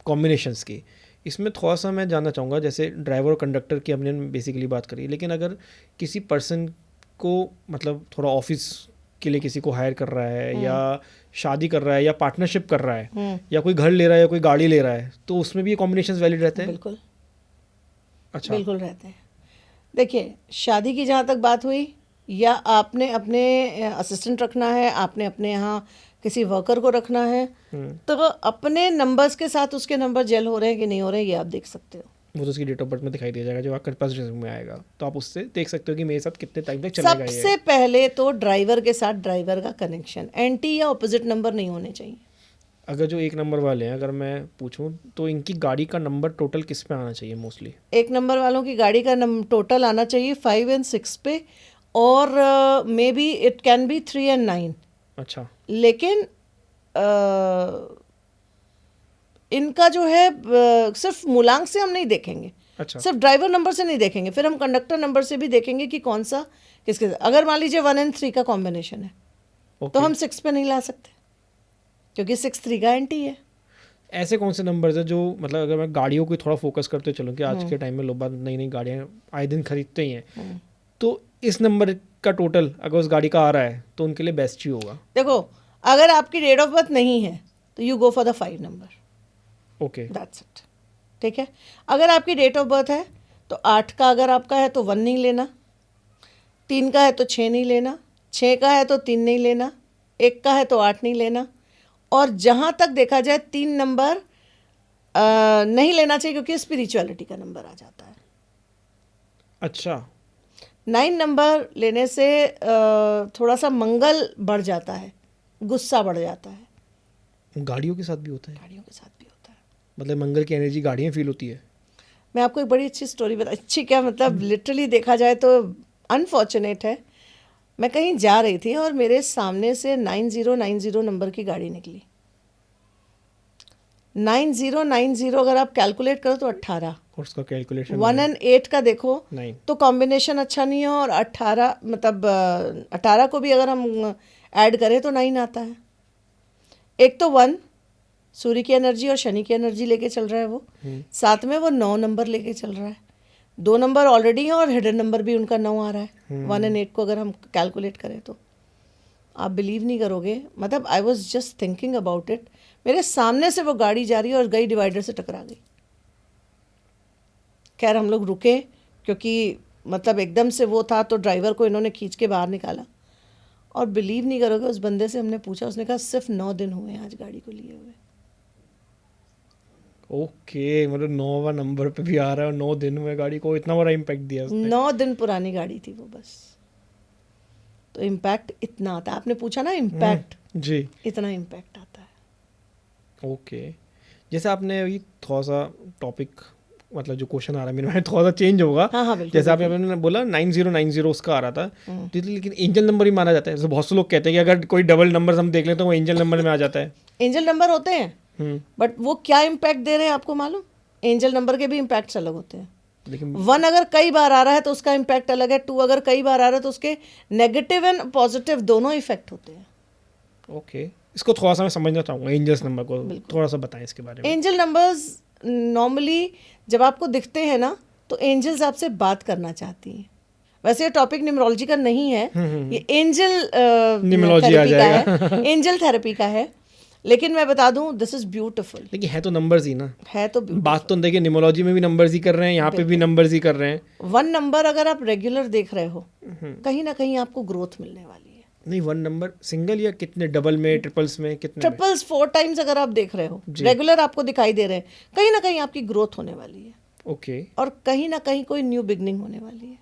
कॉम्बिनेशंस की, इसमें थोड़ा सा मैं जानना चाहूँगा, जैसे ड्राइवर और कंडक्टर की हमने बेसिकली बात करी, लेकिन अगर किसी पर्सन को मतलब थोड़ा ऑफिस के लिए किसी को हायर कर रहा है या शादी कर रहा है या पार्टनरशिप कर रहा है या कोई घर ले रहा है या कोई गाड़ी ले रहा है, तो उसमें भी ये कॉम्बिनेशंस वैलिड रहते हैं? बिल्कुल, अच्छा। बिल्कुल रहते हैं। देखिए, शादी की जहाँ तक बात हुई, या आपने अपने असिस्टेंट रखना है, आपने अपने यहाँ किसी वर्कर को रखना है, तो अपने नंबर्स के साथ उसके नंबर जेल हो रहे हैं कि नहीं हो रहे हैं, ये आप देख सकते हो। वो तो उसकी डेट ऑफ बर्थ में दिखाई दे जाएगा, जो आपके पास रिज्यूम में आएगा, तो आप उससे देख सकते हो कि मेरे साथ कितने टाइम तक चलेगा ये। सबसे पहले तो ड्राइवर के साथ ड्राइवर का कनेक्शन, एंटी या ऑपोजिट नंबर नहीं होने चाहिए। अगर जो एक नंबर वाले हैं, अगर मैं पूछूं तो इनकी गाड़ी का नंबर टोटल किस पे आना चाहिए मोस्टली? एक नंबर वालों की गाड़ी का टोटल आना चाहिए 5 एंड 6 पे, और may be it can be 3 and 9। अच्छा। लेकिन इनका जो है सिर्फ मूलांक से हम नहीं देखेंगे, अच्छा। सिर्फ ड्राइवर नंबर से नहीं देखेंगे, फिर हम कंडक्टर नंबर से भी देखेंगे कि कौन सा किसके साथ। अगर मान लीजिए 1 एंड 3 का कॉम्बिनेशन है ओके। तो हम 6 पे नहीं ला सकते, क्योंकि 6 3 का एंटी है। ऐसे कौन से नंबर्स है जो, मतलब अगर मैं गाड़ियों को थोड़ा फोकस करते चलूँ कि आज के टाइम में लोग बाग नई नई गाड़ियाँ आए दिन खरीदते ही हैं, तो इस नंबर का टोटल अगर उस गाड़ी का आ रहा है तो उनके लिए बेस्ट ही होगा? देखो, अगर आपकी डेट ऑफ बर्थ नहीं है तो you go for the 5 number, okay. That's it, ठीक है। अगर आपकी डेट ऑफ बर्थ है तो 8 का अगर आपका है तो 1 नहीं लेना, 3 का है तो 6 नहीं लेना, 6 का है तो 3 नहीं लेना, 1 का है तो 8 नहीं लेना, और जहाँ तक देखा जाए 3 नंबर नहीं लेना चाहिए, क्योंकि स्पिरिचुअलिटी का नंबर आ जाता है। अच्छा। 9 नंबर लेने से थोड़ा सा मंगल बढ़ जाता है, गुस्सा बढ़ जाता है। गाड़ियों के साथ भी होता है? गाड़ियों के साथ भी होता है। मतलब मंगल की एनर्जी गाड़ियाँ फील होती है? मैं आपको एक बड़ी अच्छी स्टोरी बता, अच्छी क्या मतलब लिटरली देखा जाए तो अनफॉर्चुनेट है। मैं कहीं जा रही थी और मेरे सामने से 9090 नंबर की गाड़ी निकली। 9090 अगर आप कैलकुलेट करो तो 18, और उसका कैलकुलेशन 1 एंड 8 का देखो 9। तो कॉम्बिनेशन अच्छा नहीं है, और 18 मतलब 18 को भी अगर हम ऐड करें तो 9 आता है। एक तो 1 सूर्य की एनर्जी और शनि की एनर्जी लेके चल रहा है वो, साथ में वो 9 नंबर लेके चल रहा है। 2 नंबर ऑलरेडी हैं और हिडन नंबर भी उनका 9 आ रहा है। 1 एंड 8 को अगर हम कैलकुलेट करें तो आप बिलीव नहीं करोगे, मतलब I was just thinking about it, मेरे सामने से वो गाड़ी जा रही है और गई डिवाइडर से टकरा गई। खैर हम लोग रुके, क्योंकि मतलब एकदम से वो था तो ड्राइवर को इन्होंने खींच के बाहर निकाला, और बिलीव नहीं करोगे उस बंदे से हमने पूछा, उसने कहा सिर्फ 9 दिन हुए हैं आज गाड़ी को लिए हुए। ओके, मतलब 9वां नंबर पे भी आ रहा है और 9 दिन में गाड़ी को इतना बड़ा इम्पैक्ट दिया उसने। 9 दिन पुरानी गाड़ी थी वो बस, तो इम्पैक्ट इतना आता है। आपने पूछा ना इम्पैक्ट, जी। इतना इम्पैक्ट आता है। ओके। जैसे आपने अभी थोड़ा सा टॉपिक, मतलब जो क्वेश्चन आ रहा है मेरे में थोड़ा सा चेंज होगा। हाँ हाँ बिल्कुल, जैसे आपने बोला 9090 उसका आ रहा था, तो लेकिन एंजल नंबर ही माना जाता है। जैसे बहुत से लोग कहते हैं कि अगर कोई डबल नंबर हम देख लें तो वो एंजल नंबर में आ जाता है। एंजल नंबर होते हैं, बट वो क्या इम्पैक्ट दे रहे हैं आपको मालूम? एंजल नंबर के भी इम्पैक्ट्स अलग होते हैं। लेकिन 1 अगर कई बार आ रहा है तो उसका इम्पैक्ट अलग है, 2 अगर कई बार आ रहा है तो उसके नेगेटिव एंड पॉजिटिव दोनों इफेक्ट होते हैं। ओके, इसको थोड़ा सा मैं समझना चाहूँगा, एंजल्स नंबर को थोड़ा सा बताएं इसके बारे में। एंजल नंबर्स नॉर्मली जब आपको दिखते हैं ना तो एंजल्स आपसे बात करना चाहती हैं। वैसे ये टॉपिक न्यूमरोलॉजी का नहीं है, ये एंजल न्यूमरोलॉजी आ थेरेपी का जाएगा। है, एंजल थेरेपी का है। लेकिन मैं बता दूं, दिस इज ब्यूटिफुल। लेकिन है तो नंबर्स ही ना, है तो beautiful। बात तो देखिए न्यूमरोलॉजी में भी नंबर्स ही कर रहे हैं, यहाँ पे भी नंबर्स ही कर रहे हैं। 1 नंबर अगर आप रेगुलर देख रहे हो, कहीं ना कहीं आपको ग्रोथ मिलने वाली है। नहीं, 1 नंबर सिंगल या कितने, डबल में, ट्रिपल्स में, कितने में? ट्रिपल्स 4 टाइम्स अगर आप देख रहे हो, रेगुलर आपको दिखाई दे रहे हैं, कहीं ना कहीं आपकी ग्रोथ होने वाली है, ओके। और कहीं ना कहीं कोई न्यू बिगनिंग होने वाली है।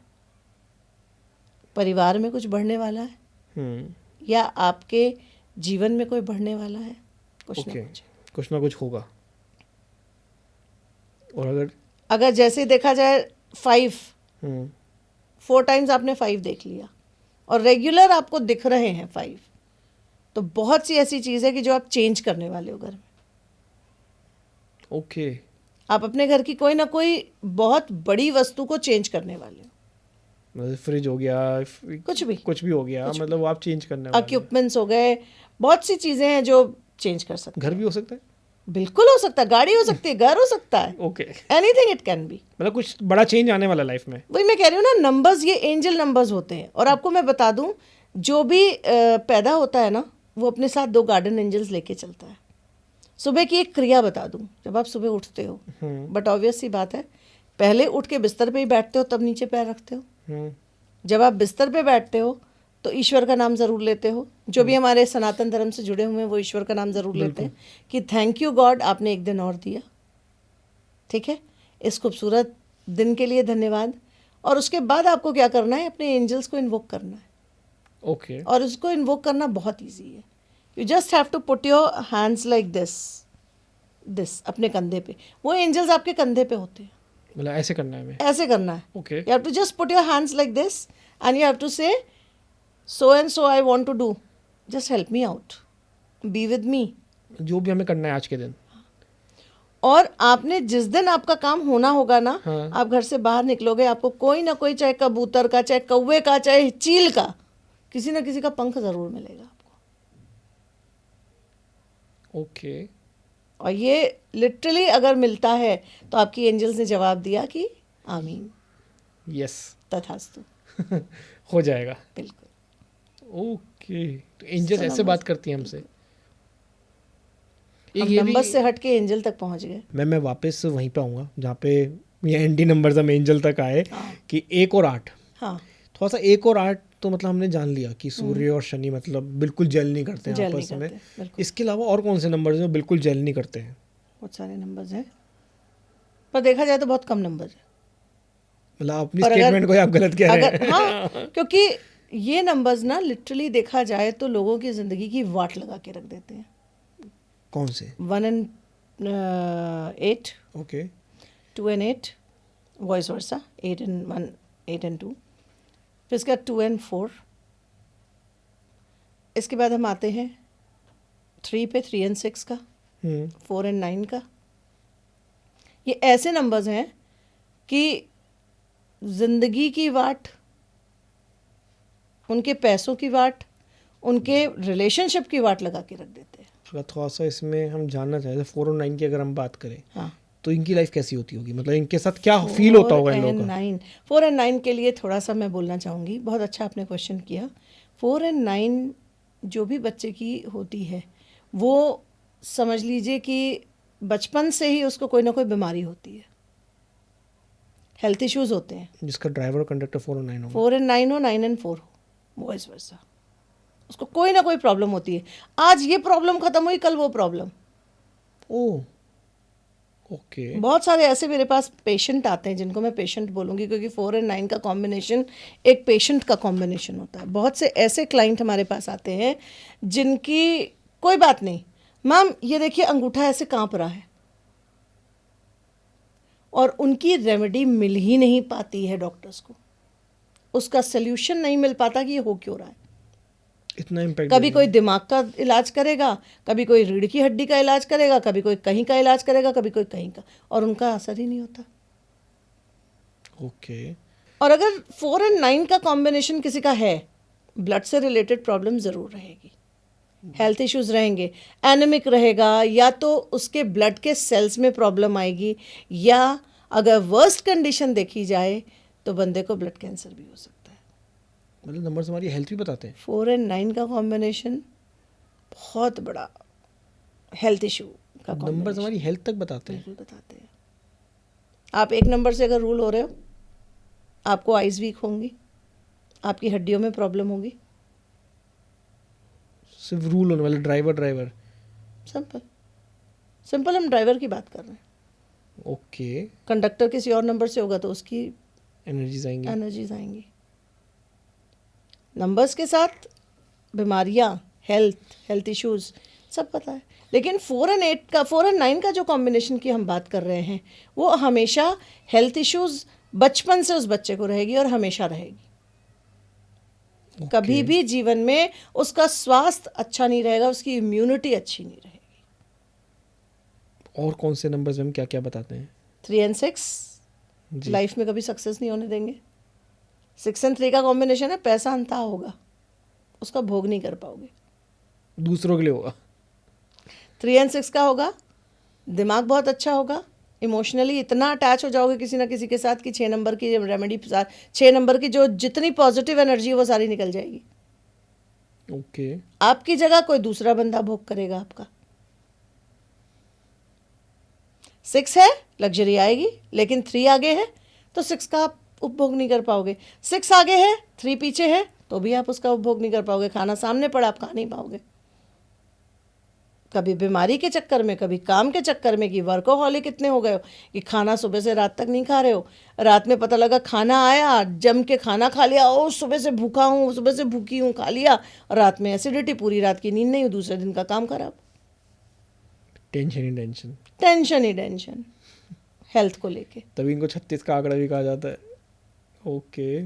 परिवार में कुछ बढ़ने वाला है, या आपके जीवन में कोई बढ़ने वाला है, कुछ ओके, ना कुछ। कुछ ना कुछ होगा। और अगर जैसे देखा जाए 5 हम्म 4 टाइम्स आपने 5 देख लिया और रेगुलर आपको दिख रहे हैं 5, तो बहुत सी ऐसी चीज़ है कि जो आप चेंज करने वाले हो घर में। ओके, आप अपने घर की कोई ना कोई बहुत बड़ी वस्तु को चेंज करने वाले हो। मतलब फ्रिज हो गया, कुछ भी हो गया, कुछ मतलब वो आप चेंज करने वाले हैं। इक्विपमेंट्स हो गए, बहुत सी चीज़ें हैं जो चेंज कर सकते घर हैं। भी हो सकता है। बिल्कुल हो सकता है, गाड़ी हो सकती है, घर हो सकता है, okay, anything it can be. मतलब कुछ बड़ा चेंज आने वाला लाइफ में। वही मैं कह रही हूँ ना, नंबर्स ये एंजल नंबर्स होते हैं। और आपको मैं बता दूं, जो भी पैदा होता है ना, वो अपने साथ 2 गार्डन एंजल्स लेके चलता है। सुबह की एक क्रिया बता दूं, जब आप सुबह उठते हो, बट ऑब्वियस सी बात है, पहले उठ के बिस्तर पे ही बैठते हो, तब नीचे पैर रखते हो। हम्म जब आप बिस्तर पे बैठते हो तो ईश्वर का नाम ज़रूर लेते हो। जो भी हमारे सनातन धर्म से जुड़े हुए हैं वो ईश्वर का नाम ज़रूर लेते हैं कि थैंक यू गॉड, आपने एक दिन और दिया। ठीक है, इस खूबसूरत दिन के लिए धन्यवाद। और उसके बाद आपको क्या करना है, अपने एंजल्स को इन्वोक करना है। ओके, और उसको इन्वोक करना बहुत ईजी है। You just have to put your hands like this अपने कंधे पे। वो एंजल्स आपके कंधे पे होते हैं। मतलब ऐसे करना है हमें। ऐसे करना है। Okay, you have to just put your hands like this and you have to say so and so I want to do, just help me out, be with me. जो भी हमें करना है आज के दिन। और आपने जिस दिन आपका काम होना होगा ना, हाँ। आप घर से बाहर निकलोगे, आपको कोई ना कोई, चाहे कबूतर का, चाहे कौवे का, चाहे चील का, किसी ना किसी का पंख जरूर मिलेगा आपको। ओके, और ये लिटरली अगर मिलता है तो आपकी एंजल्स ने जवाब दिया कि आमीन, यस, तथास्तु। हो जाएगा। बिल्कुल। ओके, तो एंजल्स ऐसे बात करती हैं हमसे। एक हम ये नंबर भी, से हट के एंजल तक पहुंच गए। मैं वापस वहीं पे आऊँगा जहाँ पे ये एंटी नंबर्स हम एंजल तक आए हाँ। कि 1 और 8। हाँ, थोड़ा सा 1 और 8 तो मतलब हमने जान लिया कि सूर्य और शनि मतलब बिल्कुल जेल नहीं करते हैं जेल नहीं आपस में। करते, बिल्कुल। इसके अलावा और कौन से नंबर्स हैं जो बिल्कुल जेल नहीं करते हैं? बहुत सारे नंबर्स हैं, पर देखा जाए तो बहुत कम नंबर है। मतलब अपनी और स्टेटमेंट को ही आप गलत कह रहे अगर हैं। हाँ, क्योंकि ये नंबर्स ना लिटरली देखा जाए तो लोगों की ज़िंदगी की वाट लगा के रख देते हैं। कौन से? 1 and 8, okay, 2 and 8, voice versa, 8 and 1, 8 and 2, फिर इसके बाद 2 and 4। इसके बाद हम आते हैं 3 पे, 3 and 6 का, 4 and 9 का। ये ऐसे नंबर्स हैं कि जिंदगी की वाट, उनके पैसों की वाट, उनके रिलेशनशिप की वाट लगा के रख देते हैं। अगर थोड़ा सा इसमें हम जानना चाहें 4 और 9 की अगर हम बात करें, हाँ, तो इनकी लाइफ कैसी होती होगी? मतलब इनके साथ क्या फील होता होगा इन लोगों का? 4 and 9 के लिए थोड़ा सा मैं बोलना चाहूँगी। बहुत अच्छा आपने क्वेश्चन किया। 4 and 9 जो भी बच्चे की होती है, वो समझ लीजिए कि बचपन से ही उसको कोई ना कोई बीमारी होती है, हेल्थ इश्यूज होते हैं। जिसका ड्राइवर और कंडक्टर 4 और 9 होगा। 4 and 9 हो, 9 and 4 हो, वॉइस वर्सा, उसको कोई ना कोई प्रॉब्लम होती है। आज ये प्रॉब्लम खत्म हुई, कल वो प्रॉब्लम। ओह, ओके, बहुत सारे ऐसे मेरे पास पेशेंट आते हैं जिनको मैं पेशेंट बोलूँगी, क्योंकि 4 and 9 का कॉम्बिनेशन एक पेशेंट का कॉम्बिनेशन होता है। बहुत से ऐसे क्लाइंट हमारे पास आते हैं जिनकी कोई बात नहीं, मैम ये देखिए अंगूठा ऐसे कांप रहा है, और उनकी रेमेडी मिल ही नहीं पाती है डॉक्टर्स को, उसका सल्यूशन नहीं मिल पाता कि ये हो क्यों रहा है। इतना इम्पैक्ट। कभी कोई दिमाग का इलाज करेगा, कभी कोई रीढ़ की हड्डी का इलाज करेगा, कभी कोई कहीं का इलाज करेगा, कभी कोई कहीं का, और उनका असर ही नहीं होता। ओके, और अगर 4 and 9 का कॉम्बिनेशन किसी का है, ब्लड से रिलेटेड प्रॉब्लम ज़रूर रहेगी, हेल्थ इश्यूज रहेंगे, एनेमिक रहेगा, या तो उसके ब्लड के सेल्स में प्रॉब्लम आएगी, या अगर वर्स्ट कंडीशन देखी जाए तो बंदे को ब्लड कैंसर भी हो सकता है। मतलब नंबर्स हमारी हेल्थ भी बताते हैं। 4 and 9 का कॉम्बिनेशन बहुत बड़ा हेल्थ इशू का नंबर्स कॉम्बिनेशन हमारी हेल्थ तक बताते हैं। बिल्कुल बताते हैं। आप एक नंबर से अगर रूल हो रहे हो, आपको आइज़ वीक होंगी, आपकी हड्डियों में प्रॉब्लम होगी। सिर्फ रूल होने वाले ड्राइवर। सिंपल सिंपल, हम ड्राइवर की बात कर रहे हैं। ओके, कंडक्टर किसी और नंबर से होगा तो उसकी एनर्जीज आएंगी। एनर्जीज आएंगी। नंबर्स के साथ बीमारियां, हेल्थ इश्यूज सब पता है। लेकिन 4 और 8 का 4 और 9 का जो कॉम्बिनेशन की हम बात कर रहे हैं वो हमेशा हेल्थ इश्यूज बचपन से उस बच्चे को रहेगी और हमेशा रहेगी। कभी भी जीवन में उसका स्वास्थ्य अच्छा नहीं रहेगा, उसकी इम्यूनिटी अच्छी नहीं रहेगी। और कौन से नंबर्स में हम क्या क्या बताते हैं? 3 और 6 जी। लाइफ में कभी सक्सेस नहीं होने देंगे। 6 और 3 का कॉम्बिनेशन है, पैसा अंता होगा, उसका भोग नहीं कर पाओगे। दूसरों के लिए होगा। 3 और 6 का होगा, दिमाग बहुत अच्छा होगा, इमोशनली इतना अटैच हो जाओगे किसी ना किसी के साथ कि 6 नंबर की रेमेडी, 6 नंबर की जो जितनी पॉजिटिव एनर्जी है वो सारी निकल जाएगी। ओके। आपकी जगह कोई दूसरा बंदा भोग करेगा आपका। 6 है, लग्जरी आएगी, लेकिन 3 आगे है तो 6 का आप उपभोग नहीं कर पाओगे। 6 आगे है, 3 पीछे है तो भी आप उसका उपभोग नहीं कर पाओगे। खाना सामने पड़ा, आप खा नहीं पाओगे। कभी बीमारी के चक्कर में, कभी काम के चक्कर में कि वर्कोहॉलिक इतने हो गए हो कि खाना सुबह से रात तक नहीं खा रहे हो। रात में पता लगा खाना आया, जम के खाना खा लिया, ओ सुबह से भूखा हूँ, सुबह से भूखी हूँ, खा लिया, और रात में एसिडिटी, पूरी रात की नींद नहीं हुई, दूसरे दिन का काम खराब। टेंशन ही टेंशन। टेंशन ही टेंशन हेल्थ को लेके। तभी इनको 36 का आंकड़ा भी कहा जाता है। ओके।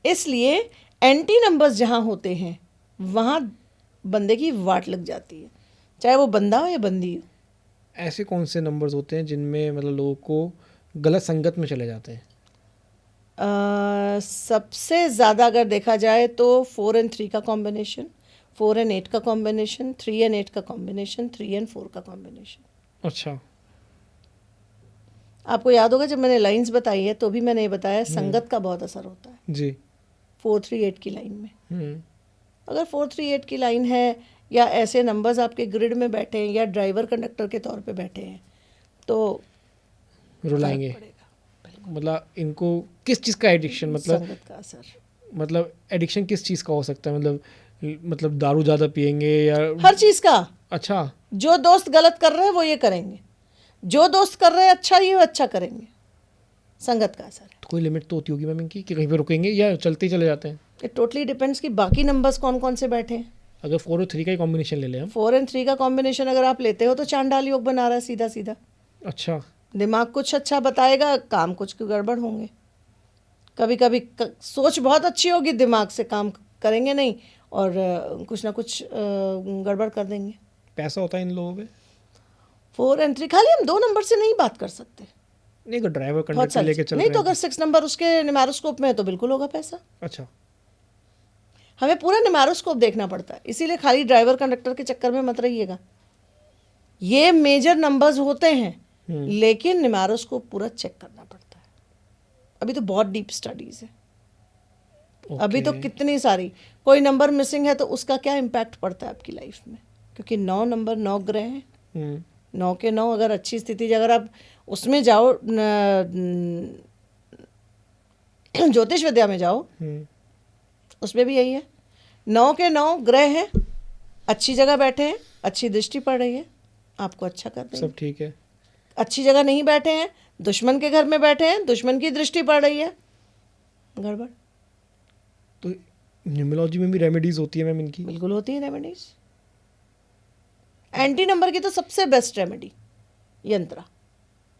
इसलिए एंटी नंबर्स जहाँ होते हैं वहाँ बंदे की वाट लग जाती है, चाहे वो बंदा हो या बंदी हो। ऐसे कौन से नंबर्स होते हैं जिनमें मतलब लोगों को गलत संगत में चले जाते हैं? सबसे ज़्यादा अगर देखा जाए तो 4 और 3 का कॉम्बिनेशन, 4 और 8 का कॉम्बिनेशन, 3 और 8 का कॉम्बिनेशन, 3 और 4 का कॉम्बिनेशन। अच्छा। आपको याद होगा जब मैंने लाइंस बताई है तो भी मैंने ये बताया संगत का बहुत असर होता है जी। 4, 3, 8 की लाइन में। हम्म। अगर 4, 3, 8 की लाइन है या ऐसे नंबर्स आपके ग्रिड में बैठे हैं या ड्राइवर कंडक्टर के तौर पे बैठे हैं तो रुलाएंगे। फर्क पड़ेगा। मतलब इनको किस चीज़ का एडिक्शन, मतलब संगत का असर। मतलब एडिक्शन किस चीज़ का हो सकता है? मतलब दारू ज़्यादा पिएंगे या हर चीज़ का। अच्छा। जो दोस्त गलत कर रहे हैं वो ये करेंगे, जो दोस्त कर रहे हैं अच्छा ये अच्छा करेंगे। संगत का असर है। तो कोई लिमिट तो होती होगी मैम इनकी कि कहीं पे रुकेंगे या चलते ही चले जाते हैं? इट टोटली डिपेंड्स कि बाकी नंबर्स कौन कौन से बैठे हैं। अगर 4 और 3 का ही कॉम्बिनेशन ले लें हम। 4 और 3 का कॉम्बिनेशन अगर आप लेते हो तो चांडाल योग बना रहा है सीधा सीधा। अच्छा। दिमाग कुछ अच्छा बताएगा, काम कुछ गड़बड़ होंगे। कभी कभी सोच बहुत अच्छी होगी, दिमाग से काम करेंगे नहीं और कुछ ना कुछ गड़बड़ कर देंगे। पैसा होता है इन लोगों पे? 4 और 3 खाली हम 2 नंबर से नहीं बात कर सकते। नहीं, अगर ड्राइवर बहुत कंडक्टर सारे लेके चल नहीं रहे तो हैं अगर 6 नंबर उसके निमारोस्कोप में है तो बिल्कुल होगा पैसा। अच्छा। हमें पूरा निमारोस्कोप देखना पड़ता है, इसीलिए खाली ड्राइवर कंडक्टर के चक्कर में मत रहिएगा। ये मेजर नंबर्स होते हैं लेकिन निमारोस्कोप पूरा चेक करना पड़ता है। अभी तो बहुत डीप स्टडीज है। अभी तो कितनी सारी, कोई नंबर मिसिंग है तो उसका क्या इम्पैक्ट पड़ता है आपकी लाइफ में, क्योंकि 9 नंबर 9 ग्रह हैं। 9 के 9 अगर अच्छी स्थिति, अगर आप उसमें जाओ ज्योतिष विद्या में जाओ उसमें भी यही है। 9 के 9 ग्रह हैं, अच्छी जगह बैठे हैं, अच्छी दृष्टि पड़ रही है, आपको अच्छा कर देंगे। सब ठीक है। अच्छी जगह नहीं बैठे हैं, दुश्मन के घर में बैठे हैं, दुश्मन की दृष्टि पड़ रही है, गड़बड़। तो न्यूमरोलॉजी में भी रेमेडीज होती है मैम इनकी? बिल्कुल होती है रेमेडीज। एंटी नंबर की तो सबसे बेस्ट रेमेडी यंत्रा।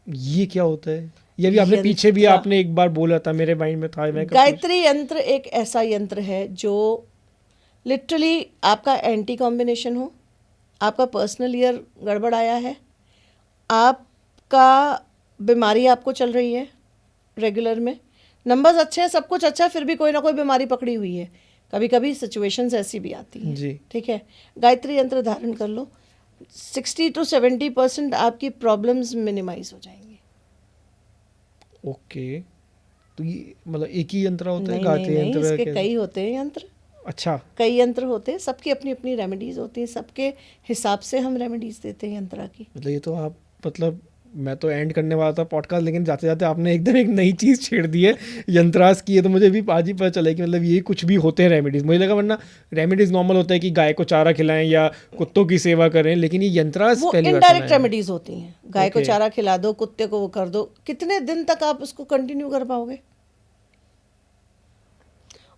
ये क्या होता है? ये भी आपने पीछे भी आपने एक बार बोला था, मेरे माइंड में था। मैं गायत्री यंत्र एक ऐसा यंत्र है जो लिटरली आपका एंटी कॉम्बिनेशन हो, आपका पर्सनल ईयर गड़बड़ आया है, आपका बीमारी आपको चल रही है रेगुलर में, नंबर्स अच्छे हैं, सब कुछ अच्छा है, फिर भी कोई ना कोई बीमारी पकड़ी हुई है। कभी कभी सिचुएशंस ऐसी भी आती हैं जी। ठीक है, गायत्री यंत्र धारण कर लो, 60 to 70% आपकी प्रॉब्लम्स मिनिमाइज हो जाएंगी। ओके। तो ये मतलब एक ही यंत्र होता है? नहीं गायत्री नहीं नहीं, यंत्र इसके कैसे? कई होते हैं यंत्र। अच्छा। कई यंत्र होते हैं, सबकी अपनी अपनी रेमेडीज होती हैं, सबके हिसाब से हम रेमेडीज देते हैं यंत्रा की। मतलब ये तो आप, मतलब मैं तो एंड करने वाला था पॉडकास्ट, लेकिन जाते जाते आपने एकदम एक नई चीज़ छेड़ दी है यंत्रास की। है तो मुझे भी आज ही पता चला कि मतलब ये कुछ भी होते हैं रेमेडीज। मुझे लगा वरना रेमेडीज नॉर्मल होता है कि गाय को चारा खिलाएं या कुत्तों की सेवा करें, लेकिन ये यंत्रास वो पहली बार इनडायरेक्ट सुना है। रेमेडीज होती हैं। गाय को चारा खिला दो, कुत्ते को वो कर दो, कितने दिन तक आप उसको कंटिन्यू कर पाओगे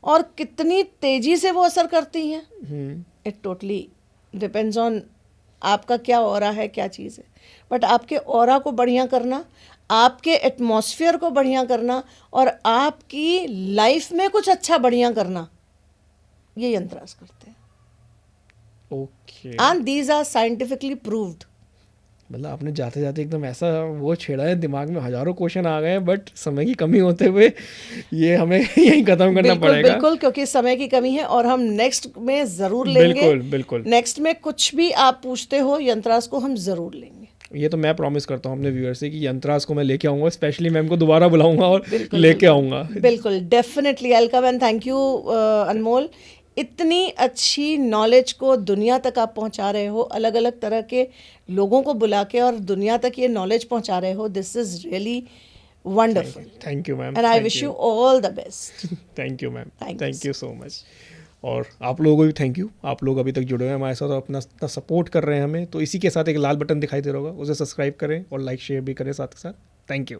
और कितनी तेजी से वो असर करती हैं, इट टोटली डिपेंड्स ऑन आपका क्या ऑरा है, क्या चीज़ है, बट आपके ऑरा को बढ़िया करना, आपके एटमॉस्फेयर को बढ़िया करना और आपकी लाइफ में कुछ अच्छा बढ़िया करना, ये यंत्रास करते हैं। Okay, and these are scientifically proved. मतलब आपने जाते जाते एकदम ऐसा वो छेड़ा है, दिमाग में हजारों क्वेश्चन आ गए हैं, बट समय की कमी होते हुए ये हमें यहीं खत्म करना बिल्कुल पड़ेगा। बिल्कुल, क्योंकि समय की कमी है और हम नेक्स्ट में ज़रूर लेंगे। बिल्कुल बिल्कुल, नेक्स्ट में कुछ भी आप पूछते हो यंत्रास को हम ज़रूर लेंगे। ये तो मैं प्रॉमिस करता हूँ अपने व्यूअर से कि यंत्रास को मैं लेके आऊँगा, स्पेशली मैम को दोबारा बुलाऊंगा और बिल्कुल लेके बिल्कुल, आऊँगा। बिल्कुल definitely welcome and thank you Anmol. इतनी अच्छी नॉलेज को दुनिया तक आप पहुंचा रहे हो, अलग अलग तरह के लोगों को बुला के और दुनिया तक ये नॉलेज पहुंचा रहे हो। This is really wonderful thank you ma'am, and I wish you all the best. Thank you ma'am, Thank you thank you so much. और आप लोगों को भी थैंक यू, आप लोग अभी तक जुड़े हुए हैं हमारे साथ और अपना इतना सपोर्ट कर रहे हैं हमें। तो इसी के साथ एक लाल बटन दिखाई दे रहा होगा, उसे सब्सक्राइब करें और लाइक शेयर भी करें साथ के साथ। Thank you.